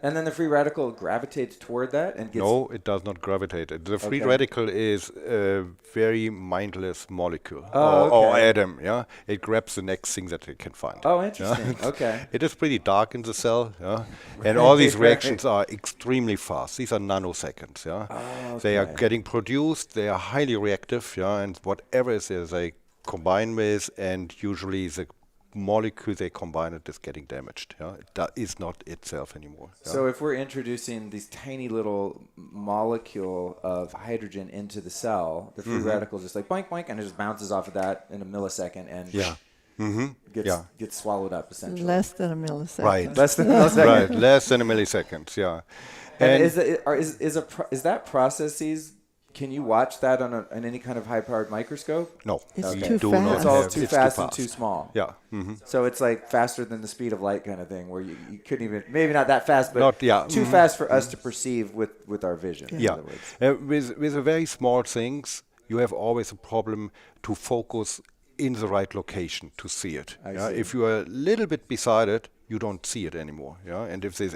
And then the free radical gravitates toward that and gets... No, it does not gravitate. The free Okay. radical is a very mindless molecule Oh, or okay. atom. Yeah, it grabs the next thing that it can find. Oh, interesting. Okay. It is pretty dark in the cell, yeah, and all these Right. reactions are extremely fast. These are nanoseconds. Yeah, they are okay. getting produced. They are highly reactive. Yeah, and whatever is there, they combine with, and usually the molecule they combine it is getting damaged. Yeah? That is not itself anymore. Yeah? So if we're introducing these tiny little molecule of hydrogen into the cell, the free radical just like boink, boink, and it just bounces off of that in a millisecond and Yeah. gets swallowed up, essentially. Less than a millisecond. Right. Less than a millisecond. Right, less than a millisecond, yeah. And is that processes? Can you watch that on any kind of high-powered microscope? No, It's we too do fast. not It's all have- too it's fast and too small. Yeah. So it's like faster than the speed of light kind of thing, where you couldn't even, maybe not that fast, but Not- yeah. too fast for us to perceive with our vision. in Yeah, other words. with the very small things, you have always a problem to focus in the right location to see it. I Yeah? see. If you are a little bit beside it, you don't see it anymore. Yeah? And if this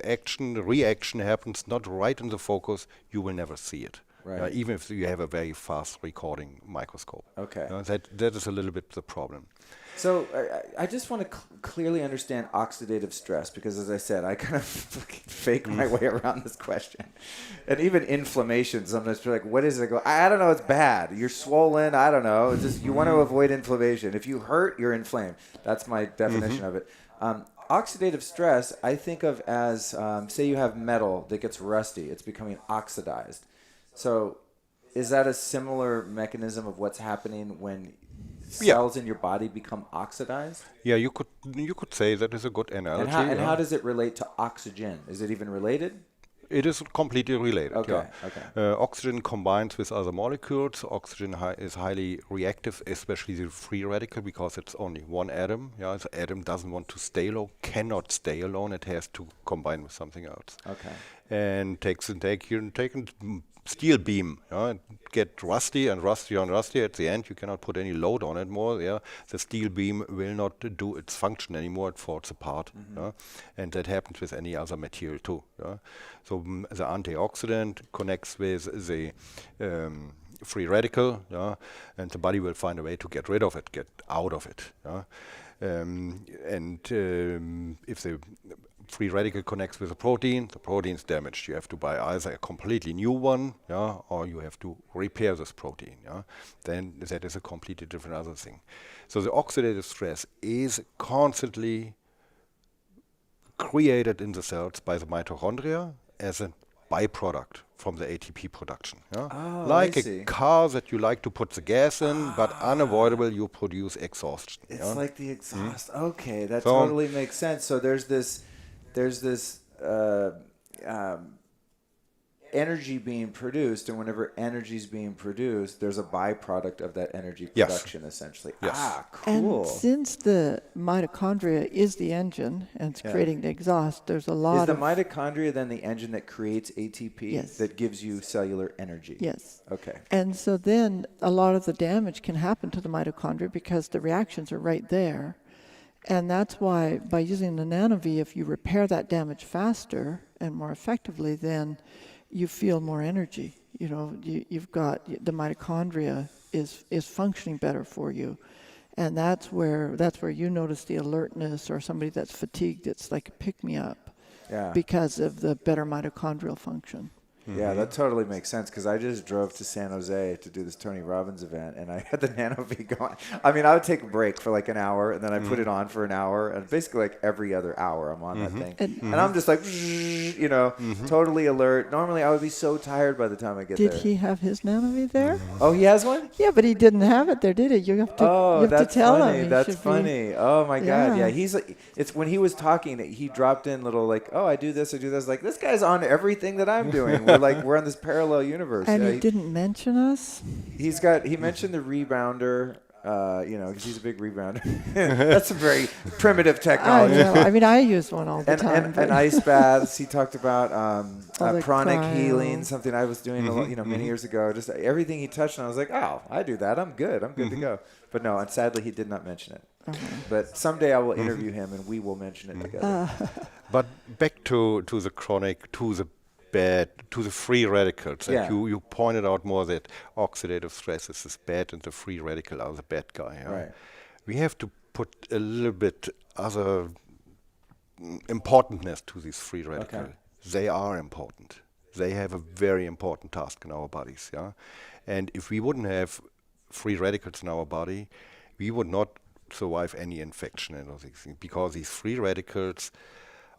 reaction happens not right in the focus, you will never see it. Right. Even if you have a very fast recording microscope. Okay. That is a little bit the problem. So I just want to clearly understand oxidative stress because, as I said, I kind of fake my way around this question. And even inflammation, sometimes you're like, what is it? I go, I don't know, it's bad. You're swollen, I don't know. It's just you want to avoid inflammation. If you hurt, you're inflamed. That's my definition of it. Oxidative stress, I think of as, say you have metal that gets rusty. It's becoming oxidized. So is that a similar mechanism of what's happening when cells in your body become oxidized? Yeah, you could say that is a good analogy. And how does it relate to oxygen? Is it even related? It is completely related. Okay, Yeah. okay. Oxygen combines with other molecules. Oxygen is highly reactive, especially the free radical, because it's only one atom. Yeah, the atom doesn't want to stay alone, cannot stay alone. It has to combine with something else. Okay. And take a steel beam, get rusty and rusty and rusty. At the end, you cannot put any load on it more. Yeah, the steel beam will not do its function anymore. It falls apart, and that happens with any other material too. Yeah? So the antioxidant connects with the free radical, and the body will find a way to get rid of it, get out of it. If the free radical connects with the protein is damaged. You have to buy either a completely new one, or you have to repair this protein. Then that is a completely different other thing. So the oxidative stress is constantly created in the cells by the mitochondria as a byproduct from the ATP production. Oh, like I a see. car that you like to put the gas in, but unavoidable you produce exhaust. It's like the exhaust. Okay, that So- totally makes sense. So there's this energy being produced, and whenever energy is being produced, there's a byproduct of that energy Yes. production, essentially. Yes. Ah, cool. And since the mitochondria is the engine and it's creating the exhaust, there's a Is lot the of mitochondria then the engine that creates ATP Yes. that gives you cellular energy? yes. Okay. And so then a lot of the damage can happen to the mitochondria because the reactions are right there. And that's why by using the NanoVi, if you repair that damage faster and more effectively, then you feel more energy. You've got the mitochondria is functioning better for you. And that's where you notice the alertness, or somebody that's fatigued, it's like a pick-me-up Yeah. because of the better mitochondrial function. Yeah, that totally makes sense because I just drove to San Jose to do this Tony Robbins event, and I had the NanoVi going. I mean, I would take a break for like an hour, and then I put it on for an hour, and basically like every other hour I'm on that thing. And I'm just like, totally alert. Normally I would be so tired by the time I get Did there. he have his NanoVi there? Oh, he has one? Yeah, but he didn't have it there, did he? You have to, Oh, you have that's to tell funny. him. He That's should be- funny. Oh my God. Yeah. Yeah, it's when he was talking, he dropped in little like, oh, I do this. Like, this guy's on everything that I'm doing. We're on this parallel universe. And Yeah, he didn't mention us? he mentioned the rebounder, because he's a big rebounder. That's some very primitive I technology. know. I mean, I use one all the And, time. and, but- and ice baths. He talked about the pranic cryo. healing, something I was doing many years ago. Just everything he touched on, I was like, oh, I do that. I'm good to go. But no, and sadly he did not mention it. But someday I will interview him and we will mention it together. But back to the chronic, to the bad, to the free radicals. Yeah. And you pointed out more that oxidative stress is bad and the free radical are the bad guy. Right. We have to put a little bit other importantness to these free radicals. Okay. They are important. They have a very important task in our bodies. And if we wouldn't have free radicals in our body, we would not survive any infection and those things, because these free radicals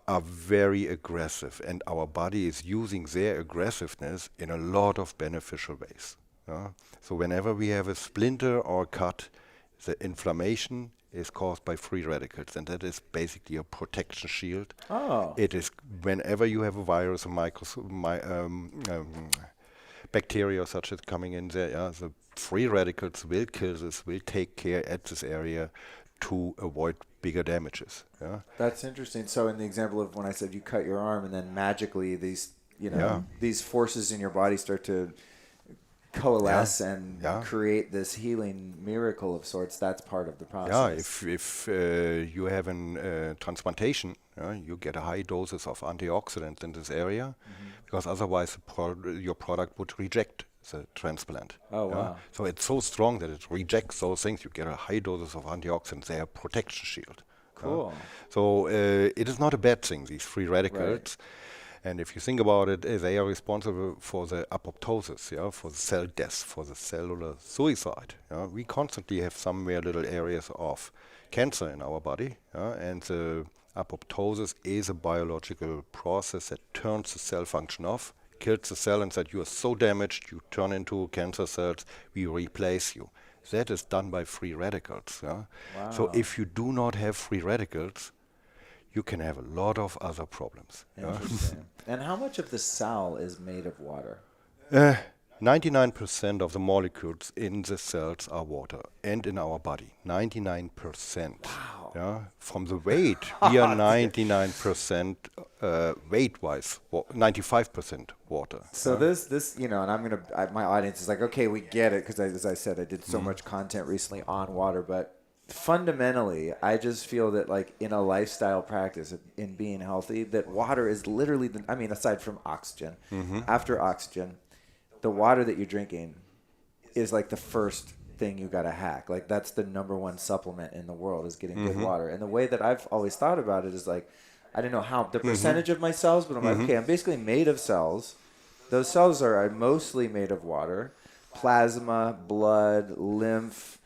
are very aggressive, and our body is using their aggressiveness in a lot of beneficial ways. So whenever we have a splinter or cut, the inflammation is caused by free radicals, and that is basically a protection shield. Oh. It is whenever you have a virus, bacteria such as coming in there, the free radicals will kill this, will take care at this area to avoid bigger damages. That's interesting. So in the example of when I said you cut your arm and then magically these, these forces in your body start to coalesce and create this healing miracle of sorts, that's part of the process. If you have a transplantation, you get a high doses of antioxidants in this area, because otherwise your product would reject the transplant. Oh, wow. So it's so strong that it rejects those things. You get a high doses of antioxidants. They are a protection shield. Cool. So it is not a bad thing, these free radicals. Right. And if you think about it, they are responsible for the apoptosis, for the cell death, for the cellular suicide. We constantly have somewhere little areas of cancer in our body, and the apoptosis is a biological process that turns the cell function off, kills the cell, and said you are so damaged, you turn into cancer cells, we replace you. That is done by free radicals. Wow. So if you do not have free radicals, you can have a lot of other problems. Interesting. And how much of the cell is made of water? 99% of the molecules in the cells are water, and in our body, 99%. Wow. From the weight, we are 99% weight-wise, 95% water. So this, and my audience is like, okay, we get it, because as I said, I did so much content recently on water, but fundamentally, I just feel that like in a lifestyle practice, in being healthy, that water is literally, aside from oxygen, after oxygen, the water that you're drinking is like the first thing you got to hack. Like that's the number one supplement in the world, is getting good water. And the way that I've always thought about it is like, I don't know how the percentage of my cells, but I'm like, okay, I'm basically made of cells. Those cells are mostly made of water, plasma, blood, lymph.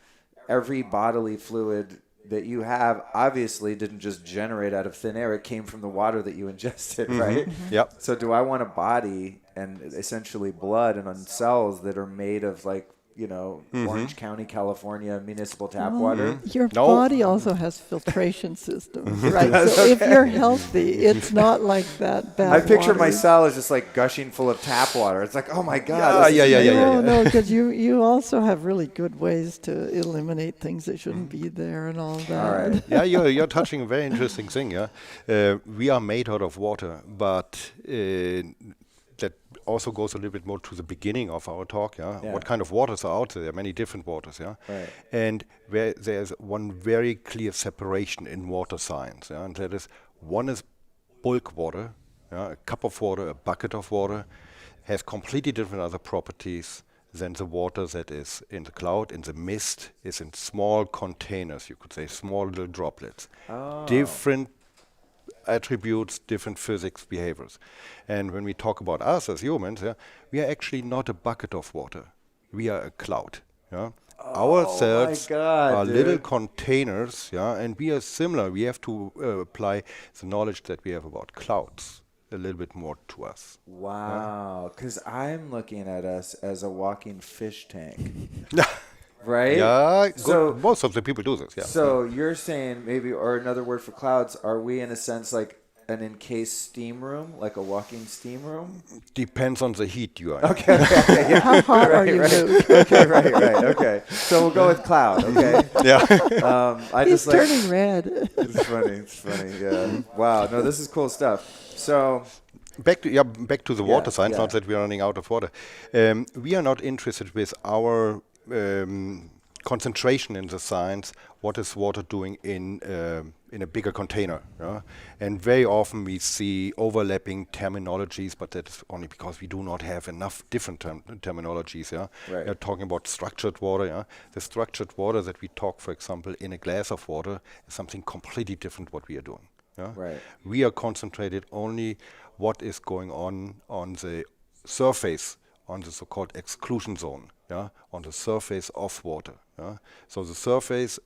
Every bodily fluid that you have obviously didn't just generate out of thin air. It came from the water that you ingested, right? Yep. So do I want a body and essentially blood and cells that are made of like, Orange County, California municipal tap water? Your body also has filtration systems, right? So if you're healthy, it's not like that bad I picture water. my cell as just like gushing full of tap water. It's like, oh my God. No, because you also have really good ways to eliminate things that shouldn't be there and all that. All right. Yeah, you're touching a very interesting thing. We are made out of water, but that also goes a little bit more to the beginning of our talk. What kind of waters are out there? There are many different waters. Right. And where there's one very clear separation in water science, and that is, one is bulk water, a cup of water, a bucket of water, has completely different other properties than the water that is in the cloud, in the mist, is in small containers, you could say, small little droplets. Oh. Different attributes, different physics, behaviors. And when we talk about us as humans, we are actually not a bucket of water. We are a cloud. Our cells are little containers, and we are similar. We have to apply the knowledge that we have about clouds a little bit more to us. Wow, because I'm looking at us as a walking fish tank. Right? Yeah, so most of the people do this, So you're saying maybe, or another word for clouds, are we in a sense like an encased steam room, like a walking steam room? Depends on the heat you are in. Okay. How hot are you, Luke? Okay, right. Okay. So we'll go with cloud, okay? Yeah. He's turning red. It's funny, yeah. Wow, no, this is cool stuff. So back to the water science, not that we are running out of water. We are not interested with our concentration in the science, what is water doing in a bigger container. And very often we see overlapping terminologies, but that is only because we do not have enough different terminologies. Right. We are talking about structured water. The structured water that we talk, for example, in a glass of water is something completely different what we are doing. Right. We are concentrated only what is going on the surface, on the so-called exclusion zone, on the surface of water. So the surface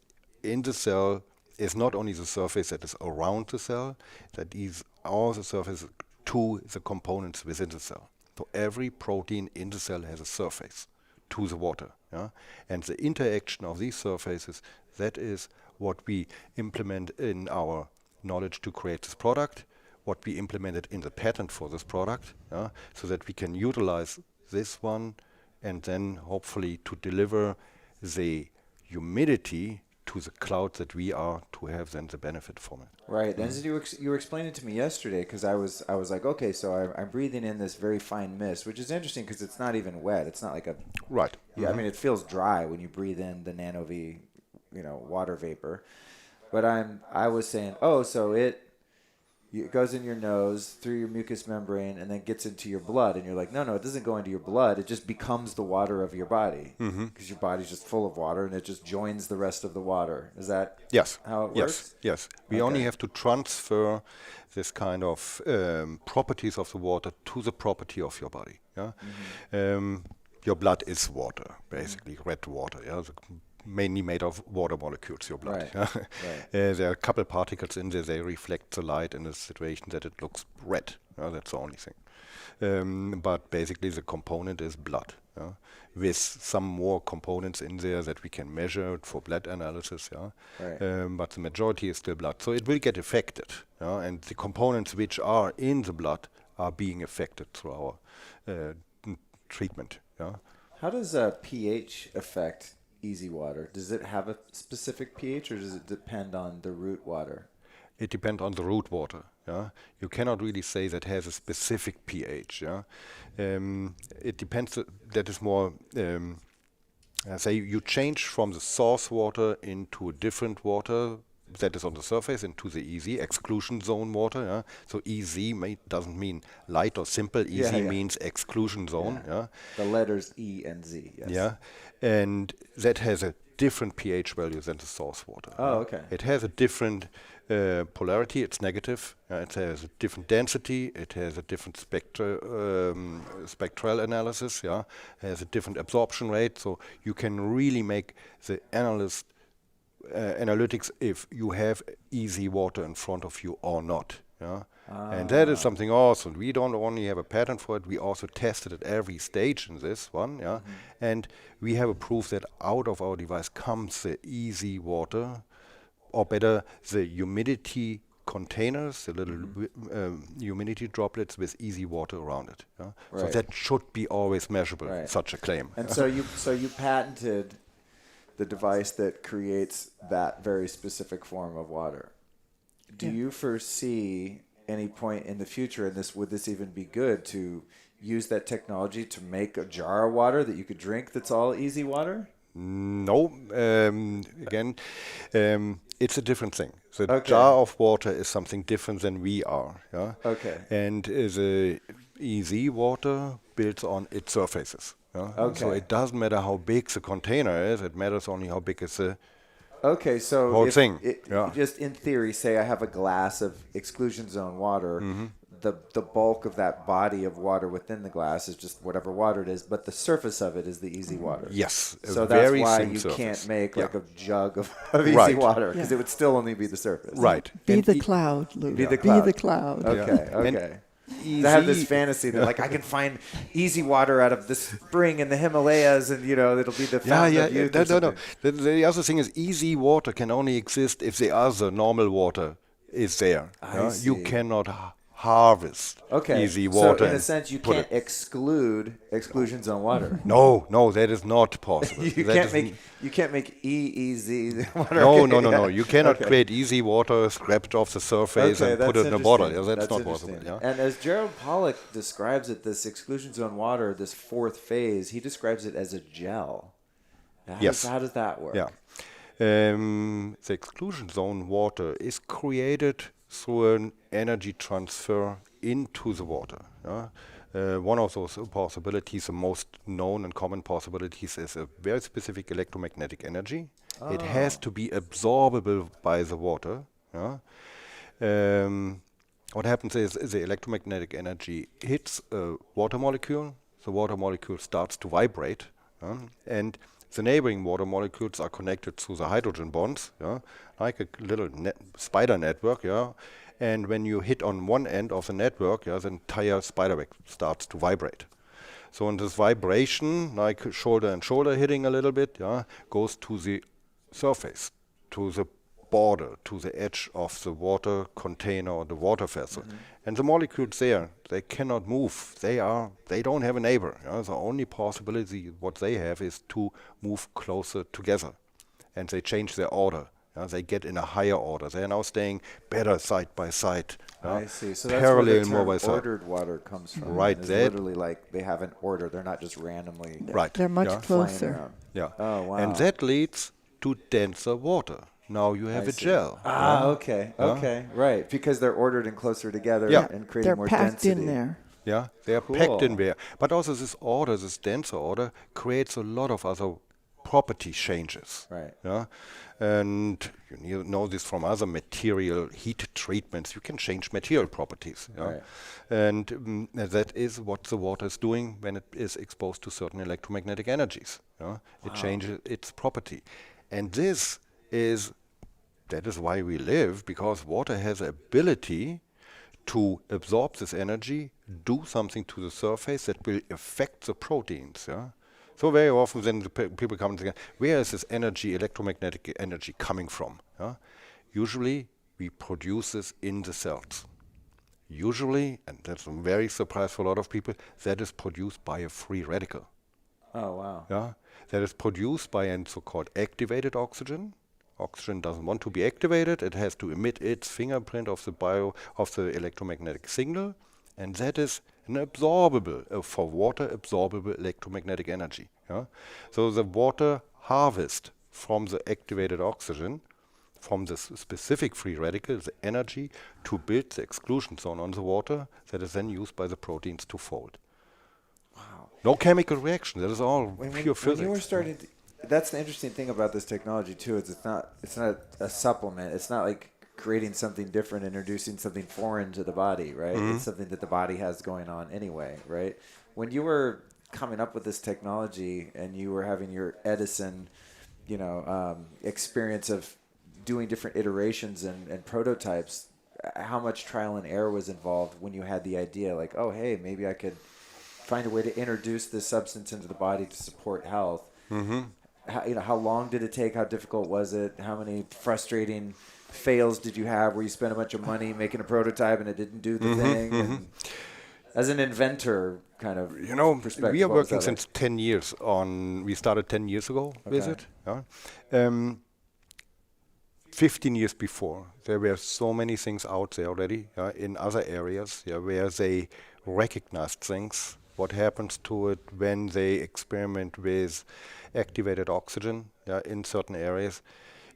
in the cell is not only the surface that is around the cell, that is all the surface to the components within the cell. So every protein in the cell has a surface to the water. Yeah? And the interaction of these surfaces, that is what we implement in our knowledge to create this product, what we implemented in the patent for this product, so that we can utilize this one and then hopefully to deliver the humidity to the cloud that we are to have then the benefit from it. Right. And as you were explaining to me yesterday, because I was like, okay, so I'm breathing in this very fine mist, which is interesting because it's not even wet. It's not like a Right. Yeah, I mean, it feels dry when you breathe in the NanoVi, water vapor. But I was saying, so it goes in your nose through your mucous membrane and then gets into your blood, and you're like, no, it doesn't go into your blood. It just becomes the water of your body because your body's just full of water, and it just joins the rest of the water. Is that how it works? Yes. We only have to transfer this kind of properties of the water to the property of your body. Yeah. Your blood is water, basically, red water. Yeah. Mainly made of water molecules, your blood. Right. Yeah? Right. There are a couple particles in there, they reflect the light in a situation that it looks red. That's the only thing. But basically the component is blood. With some more components in there that we can measure for blood analysis. Right. But the majority is still blood. So it will get affected. And the components which are in the blood are being affected through our treatment. How does pH affect easy water? Does it have a specific pH, or does it depend on the root water? It depends on the root water. Yeah, you cannot really say that has a specific pH. Yeah, it depends. That is more. Say you change from the source water into a different water that is on the surface into the EZ exclusion zone water. Yeah? So EZ doesn't mean light or simple. EZ means exclusion zone. Yeah. The letters E and Z. Yes. Yeah, and that has a different pH value than the source water. Oh, okay. It has a different polarity. It's negative. It has a different density. It has a different spectral analysis. Yeah, it has a different absorption rate. So you can really make the analytics if you have easy water in front of you or not. Yeah? And that is something awesome. We don't only have a patent for it, we also tested at every stage in this one. Yeah? And we have a proof that out of our device comes the easy water, or better, the humidity containers, the little humidity droplets with easy water around it. Yeah? Right. So that should be always measurable, such a claim. And so you patented the device that creates that very specific form of water. Do you foresee any point in the future, and would this even be good, to use that technology to make a jar of water that you could drink that's all easy water? No. Again, it's a different thing. The jar of water is something different than we are. Yeah? Okay. And the easy water builds on its surfaces. Okay. So it doesn't matter how big the container is, it matters only how big is the so whole thing. Just in theory, say I have a glass of exclusion zone water, the bulk of that body of water within the glass is just whatever water it is, but the surface of it is the easy water. Yes. So that's why you can't make like a jug of easy water, because it would still only be the surface. Right. Be the cloud, Lou. Be the cloud. Be the cloud. Okay. I have this fantasy that I can find easy water out of the spring in the Himalayas, and it'll be the fountain of youth. No. The other thing is, easy water can only exist if the other normal water is there. You cannot harvest easy water. So in a sense, you can't exclude exclusion zone water. No, that is not possible. You can't make easy water. No. You cannot create easy water, scrap it off the surface, and put it in a bottle. That's not possible. Yeah? And as Gerald Pollack describes it, this exclusion zone water, this fourth phase, he describes it as a gel. How does that work? Yeah. The exclusion zone water is created through an energy transfer into the water. One of those possibilities, the most known and common possibilities, is a very specific electromagnetic energy. It has to be absorbable by the water. What happens is the electromagnetic energy hits a water molecule. The water molecule starts to vibrate, and the neighboring water molecules are connected through the hydrogen bonds, yeah, like a little spider network, yeah. And when you hit on one end of the network, yeah, the entire spider web starts to vibrate. So in this vibration, like shoulder and shoulder hitting a little bit, yeah, goes to the surface, to the border, to the edge of the water container or the water vessel. And the molecules there, they cannot move. They don't have a neighbor. Yeah? The only possibility what they have is to move closer together. And they change their order. Yeah? They get in a higher order. They are now staying better side by side. Yeah? I see. So that's where the term side. ordered water comes from. Right. It's literally like they have an order. They're not just randomly right. They're much yeah. closer. Yeah. Oh, wow. And that leads to denser water. Now you have a gel. Okay. Okay. Right. Because they're ordered and closer together and creating They're more packed density. in there. Yeah, they are packed in there. But also this order, this denser order, creates a lot of other property changes. Right. Yeah, and you know this from other material heat treatments. You can change material properties. Yeah? Right. And that is what the water is doing when it is exposed to certain electromagnetic energies. Yeah? It changes its property. And that is why we live, because water has the ability to absorb this energy, do something to the surface that will affect the proteins. Yeah? So very often then people come and say, where is this energy, electromagnetic energy coming from? Yeah? Usually we produce this in the cells. Usually, and that's a very surprise for a lot of people, that is produced by a free radical. Oh, wow. Yeah? That is produced by a so-called activated oxygen. Oxygen doesn't want to be activated. It has to emit its fingerprint of the electromagnetic signal, and that is an absorbable, for water, absorbable electromagnetic energy. Yeah? So the water harvests from the activated oxygen, from the specific free radical, the energy to build the exclusion zone on the water that is then used by the proteins to fold. Wow. No chemical reaction. That is all pure physics. When you were starting that's the interesting thing about this technology too. Is it's not a supplement. It's not like creating something different, introducing something foreign to the body, right? It's something that the body has going on anyway, right? When you were coming up with this technology and you were having your Edison, experience of doing different iterations and prototypes, how much trial and error was involved when you had the idea, like, oh, hey, maybe I could find a way to introduce this substance into the body to support health. How long did it take? How difficult was it? How many frustrating fails did you have where you spent a bunch of money making a prototype and it didn't do the thing? And as an inventor, kind of perspective, we are working since 10 years on. We started 10 years ago with it. Yeah. 15 years before, there were so many things out there already in other areas where they recognized things. What happens to it when they experiment with activated oxygen in certain areas.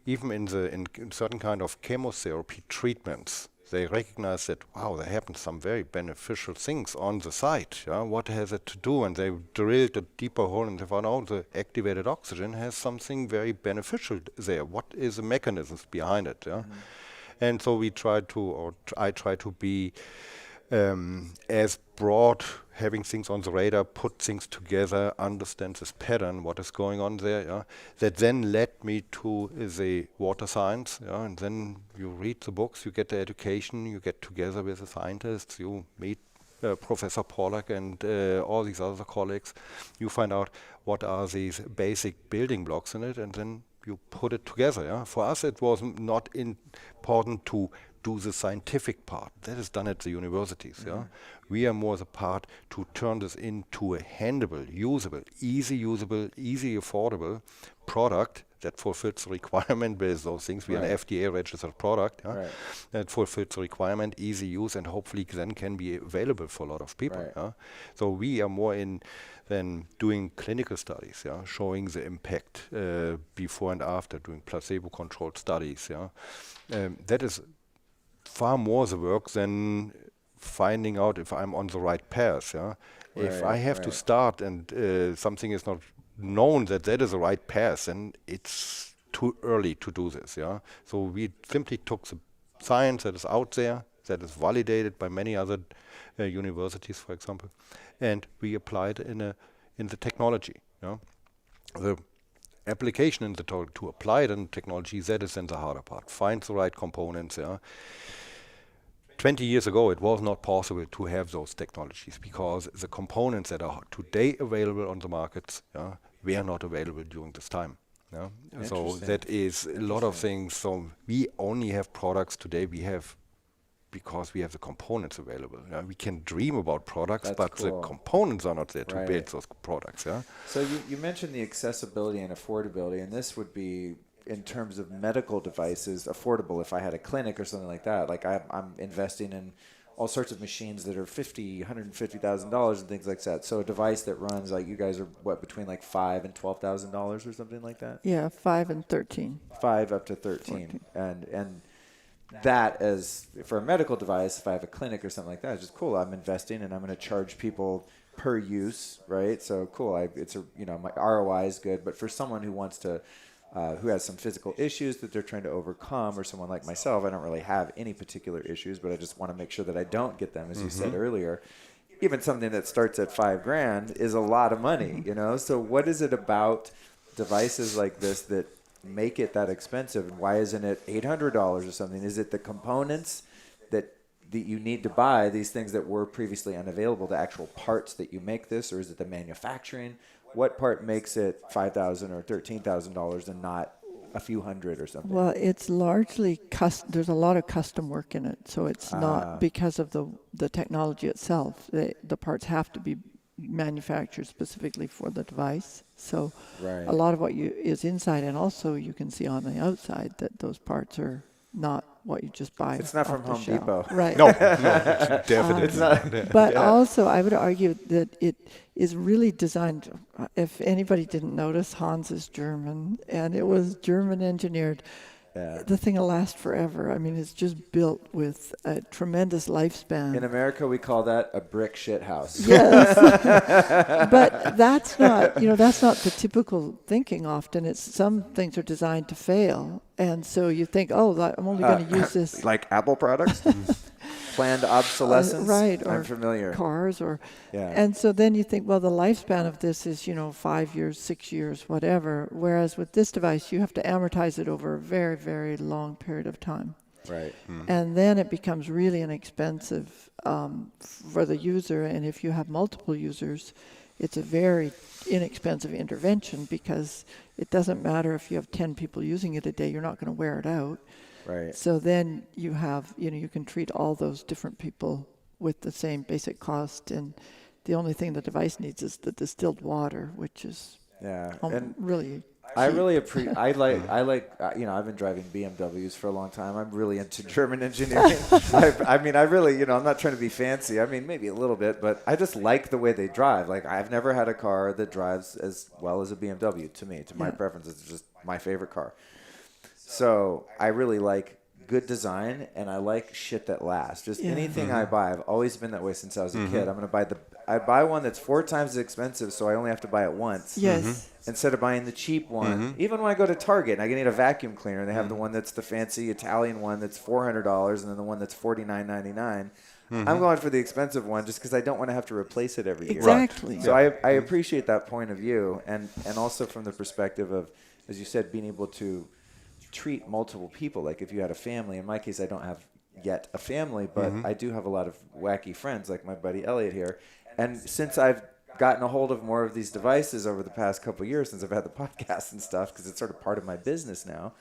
Even in certain kind of chemotherapy treatments, they recognize that, wow, there happen some very beneficial things on the site. What has it to do? And they drilled a deeper hole and they found out the activated oxygen has something very beneficial there. What is the mechanisms behind it? And so I try to be as broad, having things on the radar, put things together, understand this pattern, what is going on there. That then led me to the water science. And then you read the books, you get the education, you get together with the scientists, you meet Professor Pollack and all these other colleagues. You find out what are these basic building blocks in it, and then you put it together. For us, it was not important to do the scientific part. That is done at the universities. We are more the part to turn this into a handable, usable, easy affordable product that fulfills the requirement with those things. We are an FDA registered product that fulfills the requirement, easy use, and hopefully then can be available for a lot of people. So we are more in than doing clinical studies, showing the impact before and after, doing placebo-controlled studies. That is far more the work than finding out if I'm on the right path. If I have to start and something is not known that is the right path, then it's too early to do this. So we simply took the science that is out there, that is validated by many other universities, for example, and we applied in the technology. The application in the to apply it in technology, that is then the harder part. Find the right components. 20 years ago, it was not possible to have those technologies because the components that are today available on the markets were not available during this time. Yeah? So that is a lot of things. So we only have products today because we have the components available. We can dream about products, but the components are not there to build those products. Yeah. So you mentioned the accessibility and affordability, and this would be, in terms of medical devices, affordable if I had a clinic or something like that. Like I'm investing in all sorts of machines that are $50,000, $150,000 and things like that. So a device that runs, like you guys are between like $5,000 and $12,000 or something like that? Yeah, 5 and 13. 5 up to 13. And that, as for a medical device, if I have a clinic or something like that, it's just cool. I'm investing and I'm going to charge people per use, right? So cool. My ROI is good, but for someone who wants to who has some physical issues that they're trying to overcome, or someone like myself, I don't really have any particular issues, but I just want to make sure that I don't get them, as you said earlier. Even something that starts at $5,000 is a lot of money, So what is it about devices like this that make it that expensive, and why isn't it $800 or something? Is it the components that you need to buy, these things that were previously unavailable, the actual parts that you make this, or is it the manufacturing? What part makes it $5,000 or $13,000 and not a few hundred or something? Well, it's largely there's a lot of custom work in it, so it's not because of the technology itself. The parts have to be manufactured specifically for the device. So a lot of what is inside, and also you can see on the outside that those parts are not what you just buy. It's not from Home Depot. Right. No, definitely. It's not. But also, I would argue that it is really designed, if anybody didn't notice, Hans is German, and it was German engineered. Yeah. The thing will last forever. I mean, it's just built with a tremendous lifespan. In America, we call that a brick shit house. Yes. But that's not the typical thinking often. It's some things are designed to fail. And so you think, I'm only going to use this. Like Apple products? Planned obsolescence? Right. I'm or familiar. Cars or. Yeah. And so then you think, well, the lifespan of this is, 5 years, 6 years, whatever. Whereas with this device, you have to amortize it over a very, very long period of time. Right. And then it becomes really inexpensive for the user. And if you have multiple users, it's a very inexpensive intervention, because it doesn't matter if you have 10 people using it a day, you're not going to wear it out. Right. So then you have, you can treat all those different people with the same basic cost. And the only thing the device needs is the distilled water, which is really. I really appreciate. I like. I've been driving BMWs for a long time. I'm really into German engineering. I really, I'm not trying to be fancy. I mean, maybe a little bit, but I just like the way they drive. Like, I've never had a car that drives as well as a BMW. To my preference, it's just my favorite car. So I really like good design, and I like shit that lasts. Just anything I buy, I've always been that way since I was a kid. I'm gonna buy one that's 4 times as expensive, so I only have to buy it once. Yes. Instead of buying the cheap one. Even when I go to Target and I need a vacuum cleaner, they have the one that's the fancy Italian one that's $400, and then the one that's $49.99. I'm going for the expensive one just because I don't want to have to replace it every year. Exactly. So I appreciate that point of view, and also from the perspective of, as you said, being able to treat multiple people. Like if you had a family, in my case, I don't have yet a family, but I do have a lot of wacky friends like my buddy Elliot here. And since I've gotten a hold of more of these devices over the past couple of years, since I've had the podcast and stuff, because it's sort of part of my business now,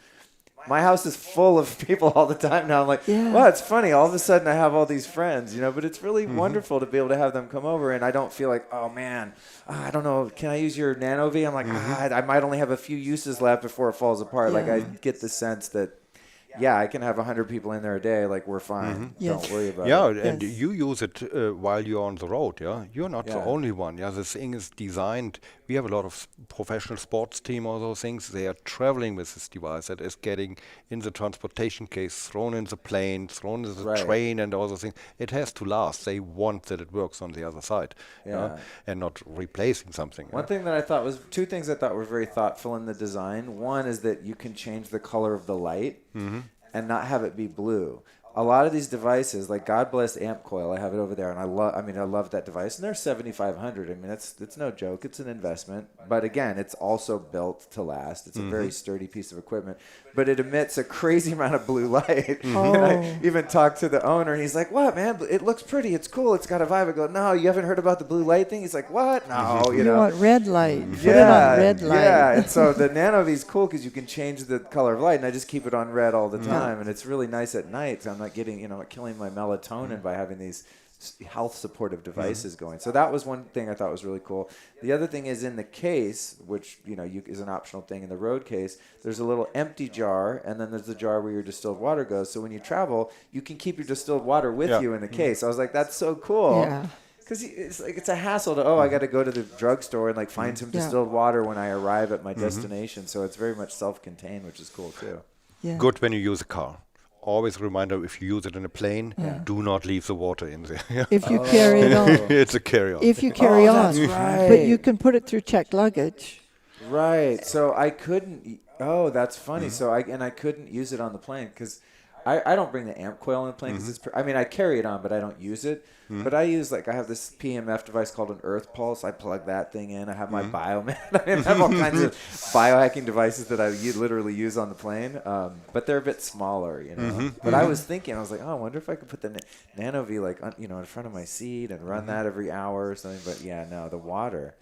my house is full of people all the time now. I'm like, well, it's funny. All of a sudden I have all these friends, but it's really wonderful to be able to have them come over, and I don't feel like, oh man, I don't know, can I use your NanoVi? I'm like, I might only have a few uses left before it falls apart. Like I get the sense that, I can have 100 people in there a day. Like, we're fine. Don't worry about it. Yeah, and you use it while you're on the road. Yeah, you're not the only one. Yeah, the thing is designed. We have a lot of professional sports team, all those things. They are traveling with this device that is getting in the transportation case, thrown in the plane, thrown in the train, and all those things. It has to last. They want that it works on the other side, and not replacing something. Two things I thought were very thoughtful in the design. One is that you can change the color of the light and not have it be blue. a lot of these devices, like God bless Amp Coil, I have it over there, and I love that device, and they're $7,500. I mean, it's no joke. It's an investment, but again, it's also built to last. It's a very sturdy piece of equipment, but it emits a crazy amount of blue light. And I even talked to the owner, and he's like, "What, man? It looks pretty. It's cool. It's got a vibe." I go, "No, you haven't heard about the blue light thing?" He's like, "What? No, you know." want red light. Put it on red light. Yeah, and so the NanoVi is cool because you can change the color of light, and I just keep it on red all the time, and it's really nice at night. So I'm not getting, killing my melatonin by having these health supportive devices going. So that was one thing I thought was really cool. The other thing is in the case, which is an optional thing in the Rode case, there's a little empty jar, and then there's the jar where your distilled water goes. So when you travel, you can keep your distilled water with you in the case. I was like, that's so cool. Yeah. Because it's a hassle to, I got to go to the drugstore and find some distilled water when I arrive at my destination. So it's very much self-contained, which is cool too. Yeah. Good when you use a car. Always a reminder, if you use it in a plane, do not leave the water in there. If you carry it on. It's a carry-on. If you carry on. That's right. But you can put it through checked luggage. Right. So I couldn't. Oh, that's funny. So I couldn't use it on the plane because I don't bring the amp coil on the plane because I carry it on, but I don't use it. But I use I have this PMF device called an Earth Pulse. I plug that thing in. I have my Bioman. I have all kinds of biohacking devices that I literally use on the plane. But they're a bit smaller, But I was thinking, I was like, I wonder if I could put the NanoVi in front of my seat and run that every hour or something. But yeah, no, the water.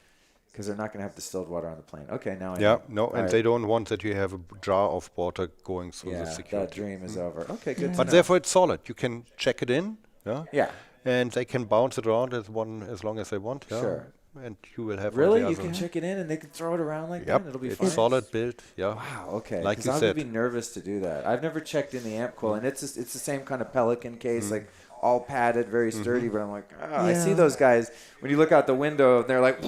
Because they're not going to have distilled water on the plane. Okay, now I know. No, and they don't want that you have a jar of water going through the security. That dream is over. Okay, good. But therefore it's solid. You can check it in. Yeah. And they can bounce it around as long as they want. Yeah? Sure. And you will have really, you can check it in and they can throw it around like that. And it'll be fine. It's solid built. Yeah. Wow. Okay. Like you I'm said. gonna be nervous to do that. I've never checked in the amp coil, and it's the same kind of Pelican case, all padded, very sturdy. But I'm like, I see those guys when you look out the window, and they're like.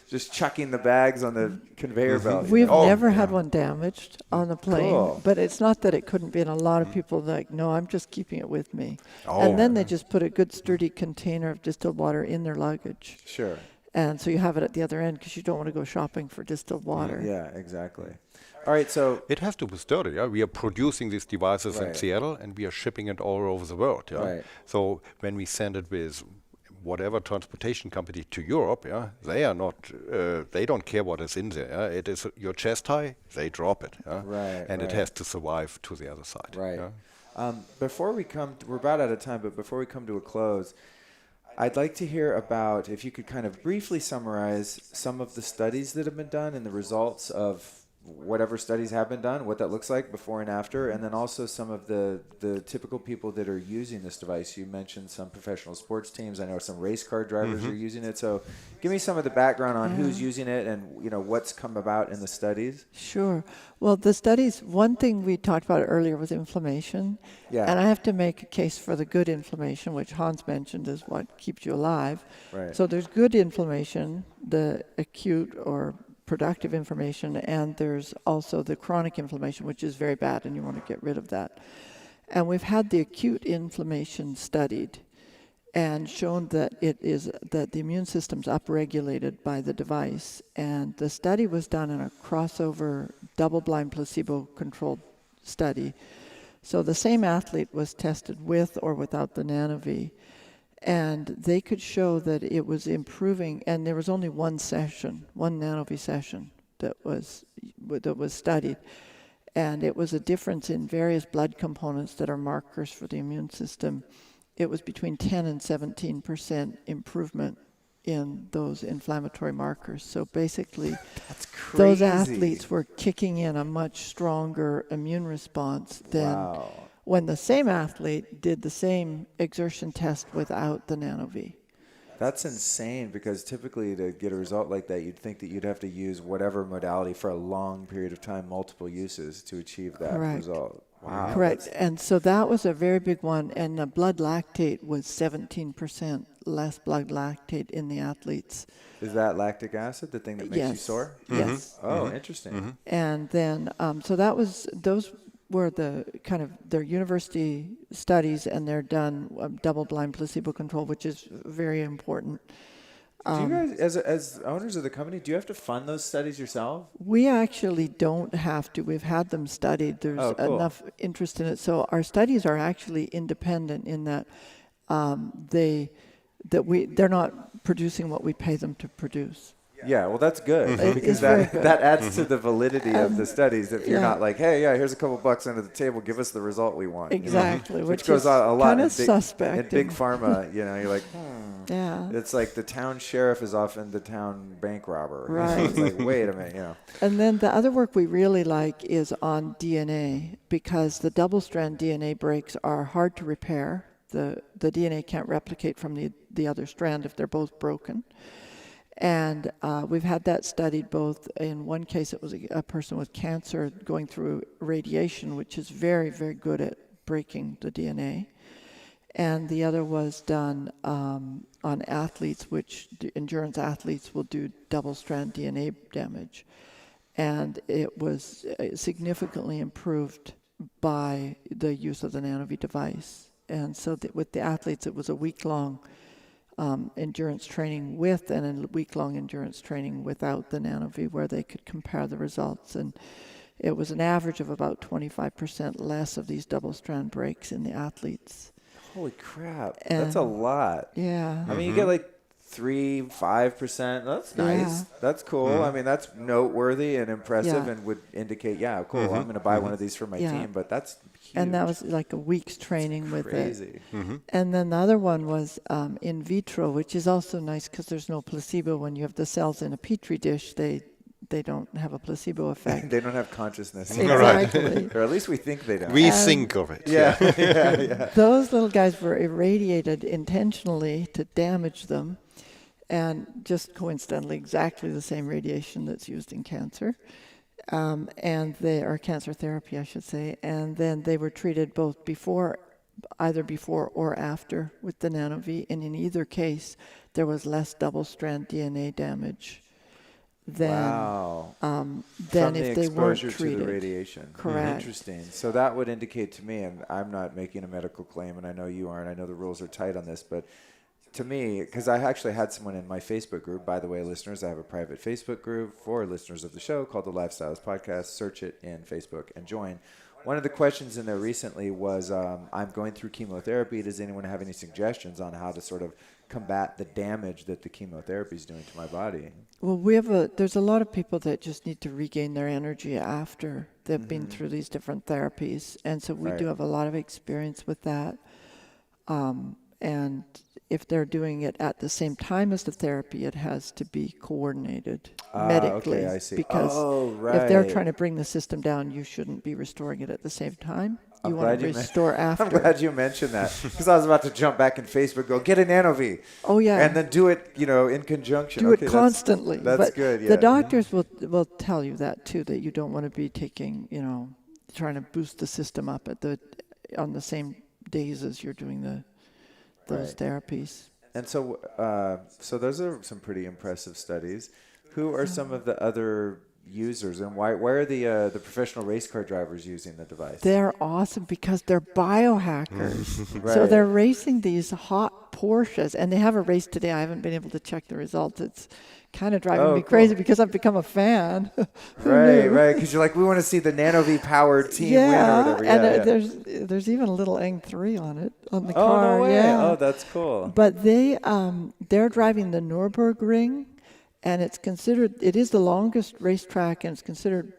Just chucking the bags on the conveyor belt. We've never had one damaged on the plane, Cool. but it's not that it couldn't be. And a lot of people are like, no, I'm just keeping it with me. And then they just put a good sturdy container of distilled water in their luggage. Sure. And so you have it at the other end because you don't want to go shopping for distilled water. Yeah, exactly. All right, so it has to be sturdy. Yeah? We are producing these devices in Seattle, and we are shipping it all over the world. Yeah? Right. So when we send it with whatever transportation company to Europe, they are not. They don't care what is in there. Yeah? It is your chest high. They drop it. Yeah? Right. And it has to survive to the other side. Right. Yeah? Before we come, we're about out of time, but before we come to a close, I'd like to hear about if you could kind of briefly summarize some of the studies that have been done and the results of whatever studies have been done, what that looks like before and after, and then also some of the typical people that are using this device. You mentioned some professional sports teams. I know some race car drivers are using it. So give me some of the background on who's using it and what's come about in the studies. Sure. Well, the studies, one thing we talked about earlier was inflammation. Yeah. And I have to make a case for the good inflammation, which Hans mentioned is what keeps you alive. Right. So there's good inflammation, the acute or productive inflammation, and there's also the chronic inflammation, which is very bad, and you want to get rid of that. And we've had the acute inflammation studied and shown that that the immune system's upregulated by the device. And the study was done in a crossover, double-blind, placebo-controlled study. So the same athlete was tested with or without the NanoVi, and they could show that it was improving, and there was only one NanoVi session that was studied, and it was a difference in various blood components that are markers for the immune system. It was between 10 and 17% improvement in those inflammatory markers. So basically, That's crazy. those athletes were kicking in a much stronger immune response than when the same athlete did the same exertion test without the NanoVi. That's insane, because typically to get a result like that, you'd think that you'd have to use whatever modality for a long period of time, multiple uses, to achieve that result. Wow. Correct. And so that was a very big one. And the blood lactate was 17% less blood lactate in the athletes. Is that lactic acid, the thing that makes you sore? Yes. Oh, interesting. And then, so those were the kind of their university studies, and they're done double-blind placebo control, which is very important. Do you guys, as owners of the company, do you have to fund those studies yourself? We actually don't have to. We've had them studied. There's Oh, cool. enough interest in it. So our studies are actually independent in that they're not producing what we pay them to produce. Yeah, well, that's good because It's very good. that adds to the validity of the studies. If you're yeah. not like, hey, yeah, here's a couple bucks under the table, give us the result we want. Exactly, Which which goes is on a lot kind in of big, suspect. in big pharma. You're like, Yeah. It's like the town sheriff is often the town bank robber. Right. It's like, wait a minute, And then the other work we really like is on DNA, because the double-strand DNA breaks are hard to repair. The DNA can't replicate from the other strand if they're both broken. And we've had that studied both. In one case, it was a person with cancer going through radiation, which is very, very good at breaking the DNA. And the other was done on athletes, which endurance athletes will do double-strand DNA damage. And it was significantly improved by the use of the NanoVi device. And so with the athletes, it was a week-long endurance training with and a week-long endurance training without the NanoVi, where they could compare the results. And it was an average of about 25% less of these double-strand breaks in the athletes. Holy crap. And That's a lot. Yeah. I mean, you get like 3-5%. That's nice. Yeah. That's cool. I mean, that's noteworthy and impressive Yeah. and would indicate, yeah, cool, I'm going to buy one of these for my Yeah. team. But that's huge. And that was like a week's training with it. Crazy. And then the other one was in vitro, which is also nice because there's no placebo. When you have the cells in a petri dish, they don't have a placebo effect. They don't have consciousness. Exactly. Or at least we think they don't. We And- think of it. yeah. yeah. Those little guys were irradiated intentionally to damage them, and just coincidentally exactly the same radiation that's used in cancer. And they are cancer therapy, I should say. And then they were treated both either before or after with the NanoVi. And in either case, there was less double-strand DNA damage than Wow. than From if the they weren't exposure to treated. the radiation. Correct. Interesting. So that would indicate to me, and I'm not making a medical claim, and I know you aren't. I know the rules are tight on this, but to me, because I actually had someone in my Facebook group, by the way, listeners, I have a private Facebook group for listeners of the show called the Lifestyles Podcast. Search it in Facebook and join. One of the questions in there recently was, I'm going through chemotherapy. Does anyone have any suggestions on how to sort of combat the damage that the chemotherapy is doing to my body? Well, there's a lot of people that just need to regain their energy after they've been through these different therapies. And so we do have a lot of experience with that. And if they're doing it at the same time as the therapy, it has to be coordinated medically. Okay, I see. Because if they're trying to bring the system down, you shouldn't be restoring it at the same time. You want to restore after. I'm glad you mentioned that, because I was about to jump back in Facebook, go get an NanoVi. Oh, yeah. And then do it, in conjunction. Do Okay, it constantly. That's But good, yeah. the doctors will tell you that too, that you don't want to be taking, trying to boost the system up on the same days as you're doing those therapies. And so those are some pretty impressive studies. Who are some of the other users, and why are the professional race car drivers using the device? They're awesome because they're biohackers. Right. So they're racing these hot Porsches, and they have a race today. I haven't been able to check the results. It's kind of driving me crazy because I've become a fan. Right, because you're like, we want to see the NanoVi powered team win or whatever. And there's even a little Eng3 on the car. Oh, no way. Yeah. Oh, that's cool. But they're driving the Nürburgring, and it is the longest racetrack, and it's considered,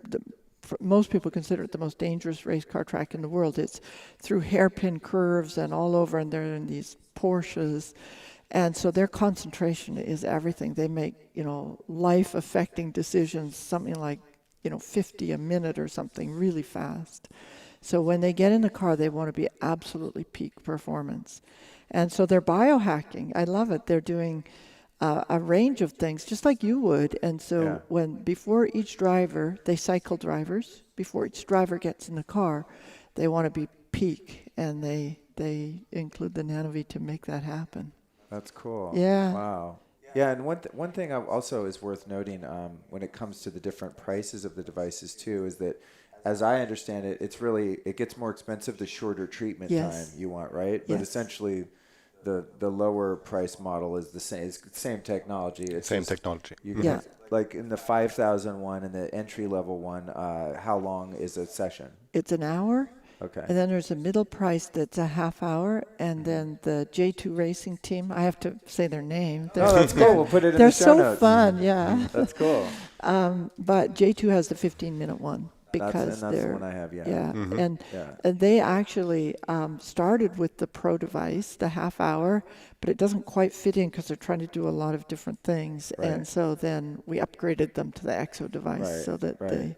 most people consider it the most dangerous race car track in the world. It's through hairpin curves and all over, and they're in these Porsches. And so their concentration is everything. They make, life-affecting decisions, something like, 50 a minute or something, really fast. So when they get in the car, they want to be absolutely peak performance. And so they're biohacking. I love it. They're doing a range of things, just like you would. And so before each driver, they cycle drivers, before each driver gets in the car, they want to be peak, and they include the NanoVi to make that happen. That's cool. Yeah. Wow. Yeah, and one thing also is worth noting when it comes to the different prices of the devices too is that, as I understand it, it gets more expensive the shorter treatment time you want, right? But essentially, the lower price model is the same. It's the same technology. It's Same just technology. You can Yeah. like in the 5,000 one and the entry level one. How long is a session? It's an hour. Okay. And then there's a middle price that's a half hour, and then the J2 Racing Team. I have to say their name. Oh, that's cool. We'll put it in They're the show so notes. fun, yeah. That's cool. But J2 has the 15-minute one because that's the they're one I have. Yeah. yeah, and Yeah. they actually started with the Pro device, the half hour, but it doesn't quite fit in because they're trying to do a lot of different things, Right. and so then we upgraded them to the Exo device Right, so that right. they.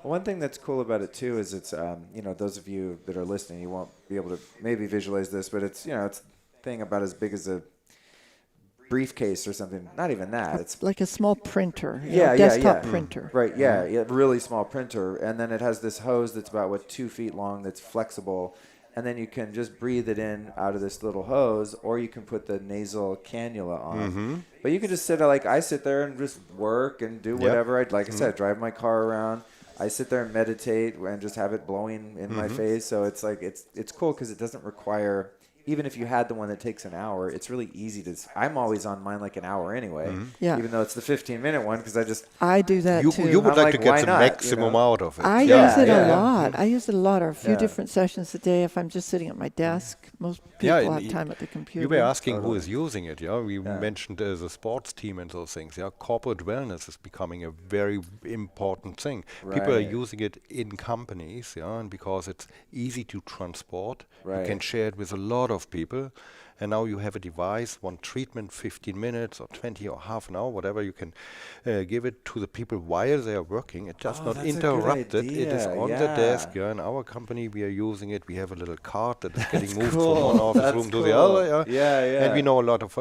One thing that's cool about it too is it's those of you that are listening, you won't be able to maybe visualize this, but it's it's a thing about as big as a briefcase or something. Not even that. It's Like a small printer, yeah. desktop printer. Right, yeah, really small printer, and then it has this hose that's about 2 feet long that's flexible, and then you can just breathe it in out of this little hose, or you can put the nasal cannula on. But you can just I sit there and just work and do whatever I said, drive my car around. I sit there and meditate and just have it blowing in my face. So it's it's cool because it doesn't require. Even if you had the one that takes an hour, it's really easy to. I'm always on mine like an hour anyway. Yeah. Even though it's the 15-minute one, because I do that You, too. you would I'm like to like, get why the not, maximum out of it. I Yeah, use it yeah. a lot. I use it a lot, or a few Yeah. different sessions a day if I'm just sitting at my desk. Most people Yeah, have time at the computer. You were asking who is using it. Yeah, we mentioned the sports team and those things. Yeah, corporate wellness is becoming a very important thing. People are Right. using it in companies. Yeah, and because it's easy to transport, you Right. can share it with a lot of people. And now you have a device, one treatment, 15 minutes or 20 or half an hour, whatever. You can give it to the people while they are working. It does Oh, not that's a good interrupt it. It is idea, on the desk. yeah. Yeah, in our company, we are using it. We have a little cart that is getting moved cool. from one office That's room to the cool. other. Yeah. And we know a lot of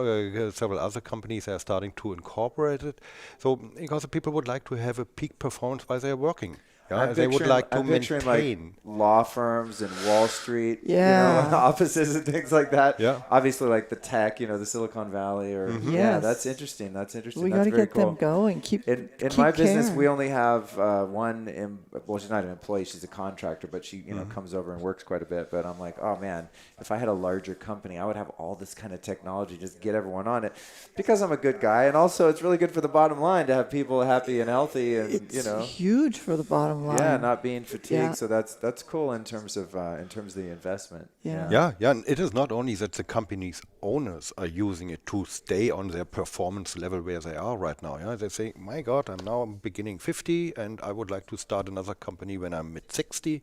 several other companies are starting to incorporate it. So because the people would like to have a peak performance while they are working. Yeah, they would like to I'm picturing maintain. like law firms and Wall Street, Yeah. offices and things like that. Yeah. Obviously, like the tech, the Silicon Valley, or yeah, Yes. that's interesting. That's interesting. we That's got to very get cool. them going. Keep In keep my business, care. we only have one. Well, she's not an employee; she's a contractor, but she comes over and works quite a bit. But I'm like, oh man, if I had a larger company, I would have all this kind of technology, just get everyone on it, because I'm a good guy, and also it's really good for the bottom line to have people happy and healthy, and It's huge for the bottom line. yeah, not being fatigued. Yeah. So that's cool in terms of the investment. Yeah. Yeah, and it is not only that the company's owners are using it to stay on their performance level where they are right now. Yeah, they say, "My God, I'm beginning 50, and I would like to start another company when I'm mid 60.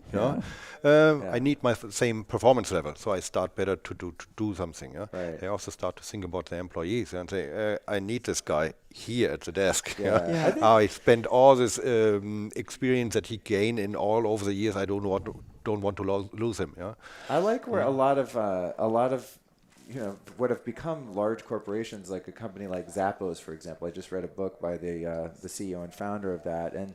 I need my same performance level, so I start better to do something. Yeah, Right. they also start to think about their employees and say, "I need this guy here at the desk. Yeah. Yeah. I spent all this experience that he gained in all over the years. I don't want to lose him. Yeah." I like where a lot of what have become large corporations, like a company like Zappos, for example. I just read a book by the CEO and founder of that, and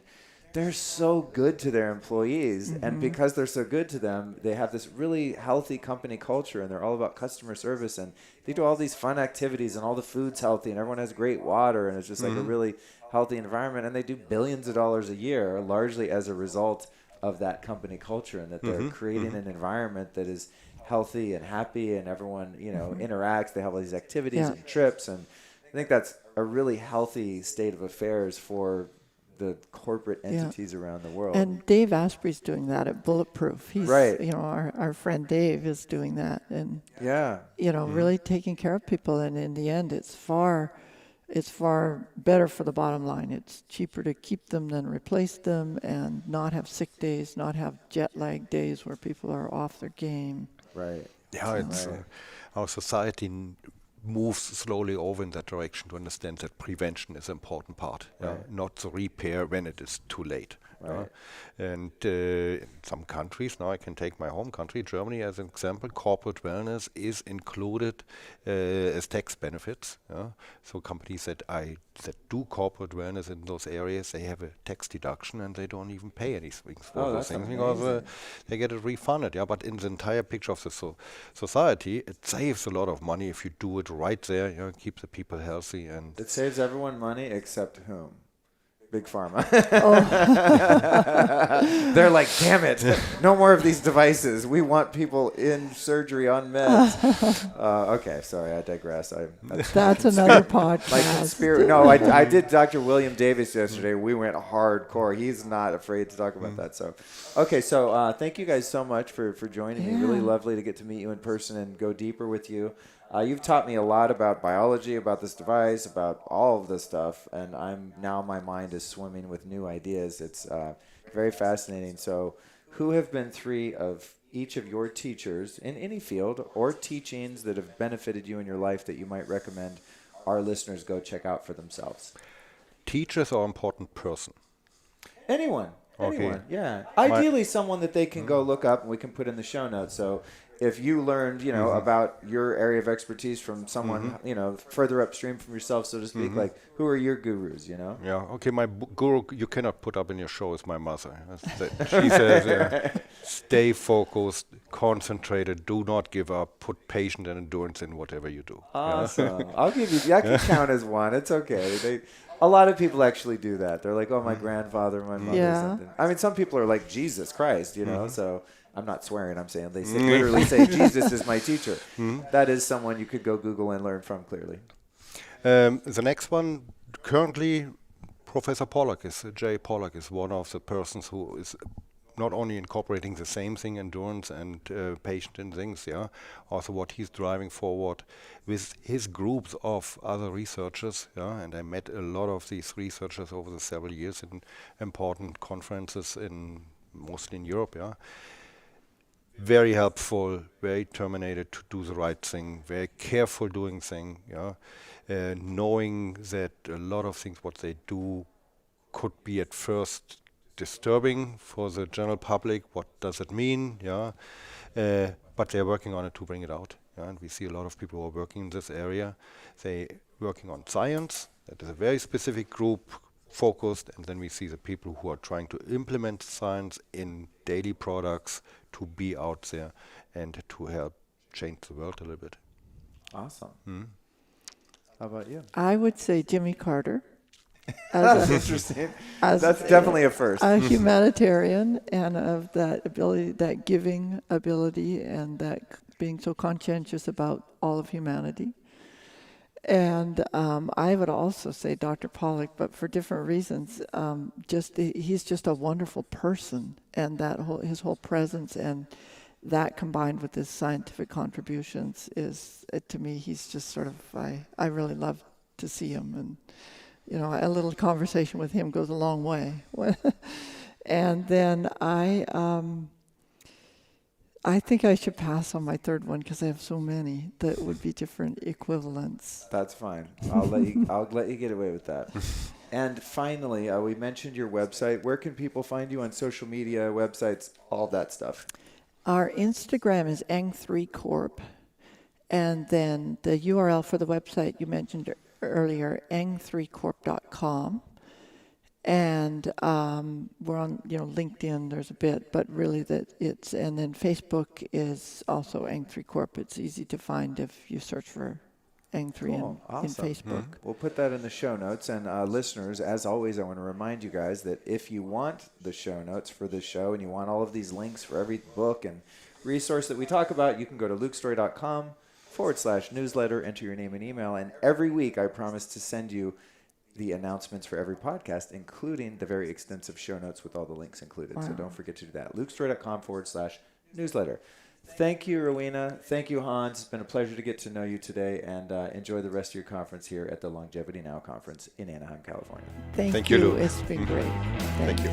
they're so good to their employees, and because they're so good to them, they have this really healthy company culture, and they're all about customer service, and they do all these fun activities, and all the food's healthy, and everyone has great water, and it's just like a really healthy environment, and they do billions of dollars a year, largely as a result of that company culture, and that they're creating an environment that is healthy and happy, and everyone interacts. They have all these activities Yeah. and trips, and I think that's a really healthy state of affairs for the corporate entities around the world. And Dave Asprey's doing that at Bulletproof. He's, Right. Our friend Dave is doing that, and Yeah. really taking care of people. And in the end, it's far better for the bottom line. It's cheaper to keep them than replace them, and not have sick days, not have jet lag days where people are off their game. Right. Yeah, it's Right. our society moves slowly over in that direction to understand that prevention is an important part, Right. not the repair when it is too late. Right. And in some countries, now I can take my home country, Germany as an example, corporate wellness is included as tax benefits. So companies that do corporate wellness in those areas, they have a tax deduction and they don't even pay anything for Oh, those that's things because amazing. they get it refunded. Yeah, but in the entire picture of the society, it saves a lot of money if you do it right there. Keep the people healthy and It saves everyone money except whom? Big Pharma. Oh, They're like, damn it, no more of these devices. We want people in surgery on meds. Okay, sorry, I digress. that's another podcast. My conspiracy. No, I did Dr. William Davis yesterday. We went hardcore. He's not afraid to talk about that. So, okay, so thank you guys so much for joining me. Really lovely to get to meet you in person and go deeper with you. You've taught me a lot about biology, about this device, about all of this stuff, and my mind is swimming with new ideas. It's very fascinating. So, who have been 3 of each of your teachers in any field or teachings that have benefited you in your life that you might recommend our listeners go check out for themselves? Teachers are important person. Anyone, Okay. yeah. Ideally, someone that they can go look up and we can put in the show notes. So if you learned, about your area of expertise from someone, further upstream from yourself, so to speak, like who are your gurus, Yeah, okay, my guru you cannot put up in your show is my mother. She says, stay focused, concentrated, do not give up, put patience and endurance in whatever you do. Awesome. I'll give you, that can count as one. It's okay. A lot of people actually do that. They're like, oh, my grandfather, my mother, something. I mean, some people are like Jesus Christ, so I'm not swearing. I'm saying they literally say, Jesus is my teacher. That is someone you could go Google and learn from, clearly. The next one, currently, Professor Jay Pollack is one of the persons who is not only incorporating the same thing, endurance and patience and things, also what he's driving forward with his groups of other researchers, and I met a lot of these researchers over the several years in important conferences mostly in Europe, Very helpful, very determined to do the right thing, very careful doing thing, knowing that a lot of things what they do could be at first disturbing for the general public. What does it mean? But they're working on it to bring it out. And we see a lot of people who are working in this area. They working on science. That is a very specific group focused, and then we see the people who are trying to implement science in daily products to be out there and to help change the world a little bit. Awesome. How about you? I would say Jimmy Carter. That's interesting. That's definitely a first. A humanitarian, and of that ability, that giving ability, and that being so conscientious about all of humanity. And I would also say Dr. Pollack, but for different reasons. He's just a wonderful person, and his whole presence, and that combined with his scientific contributions is, to me, he's just sort of, I really love to see him, and a little conversation with him goes a long way. And then I think I should pass on my third one because I have so many that would be different equivalents. That's fine. I'll let you get away with that. And finally, we mentioned your website. Where can people find you on social media, websites, all that stuff? Our Instagram is Eng3Corp, and then the URL for the website you mentioned earlier, eng3corp.com. And we're on, LinkedIn, there's a bit, but really and then Facebook is also Eng3Corp. It's easy to find if you search for Eng3 in Facebook. We'll put that in the show notes. And listeners, as always, I want to remind you guys that if you want the show notes for this show and you want all of these links for every book and resource that we talk about, you can go to lukestory.com/newsletter, enter your name and email. And every week I promise to send you the announcements for every podcast, including the very extensive show notes with all the links included. Wow. So don't forget to do that. lukestory.com/newsletter. Thank you, Rowena. Thank you, Hans. It's been a pleasure to get to know you today, and enjoy the rest of your conference here at the Longevity Now Conference in Anaheim, California. Thank you, Luke. It's been great. Thank you.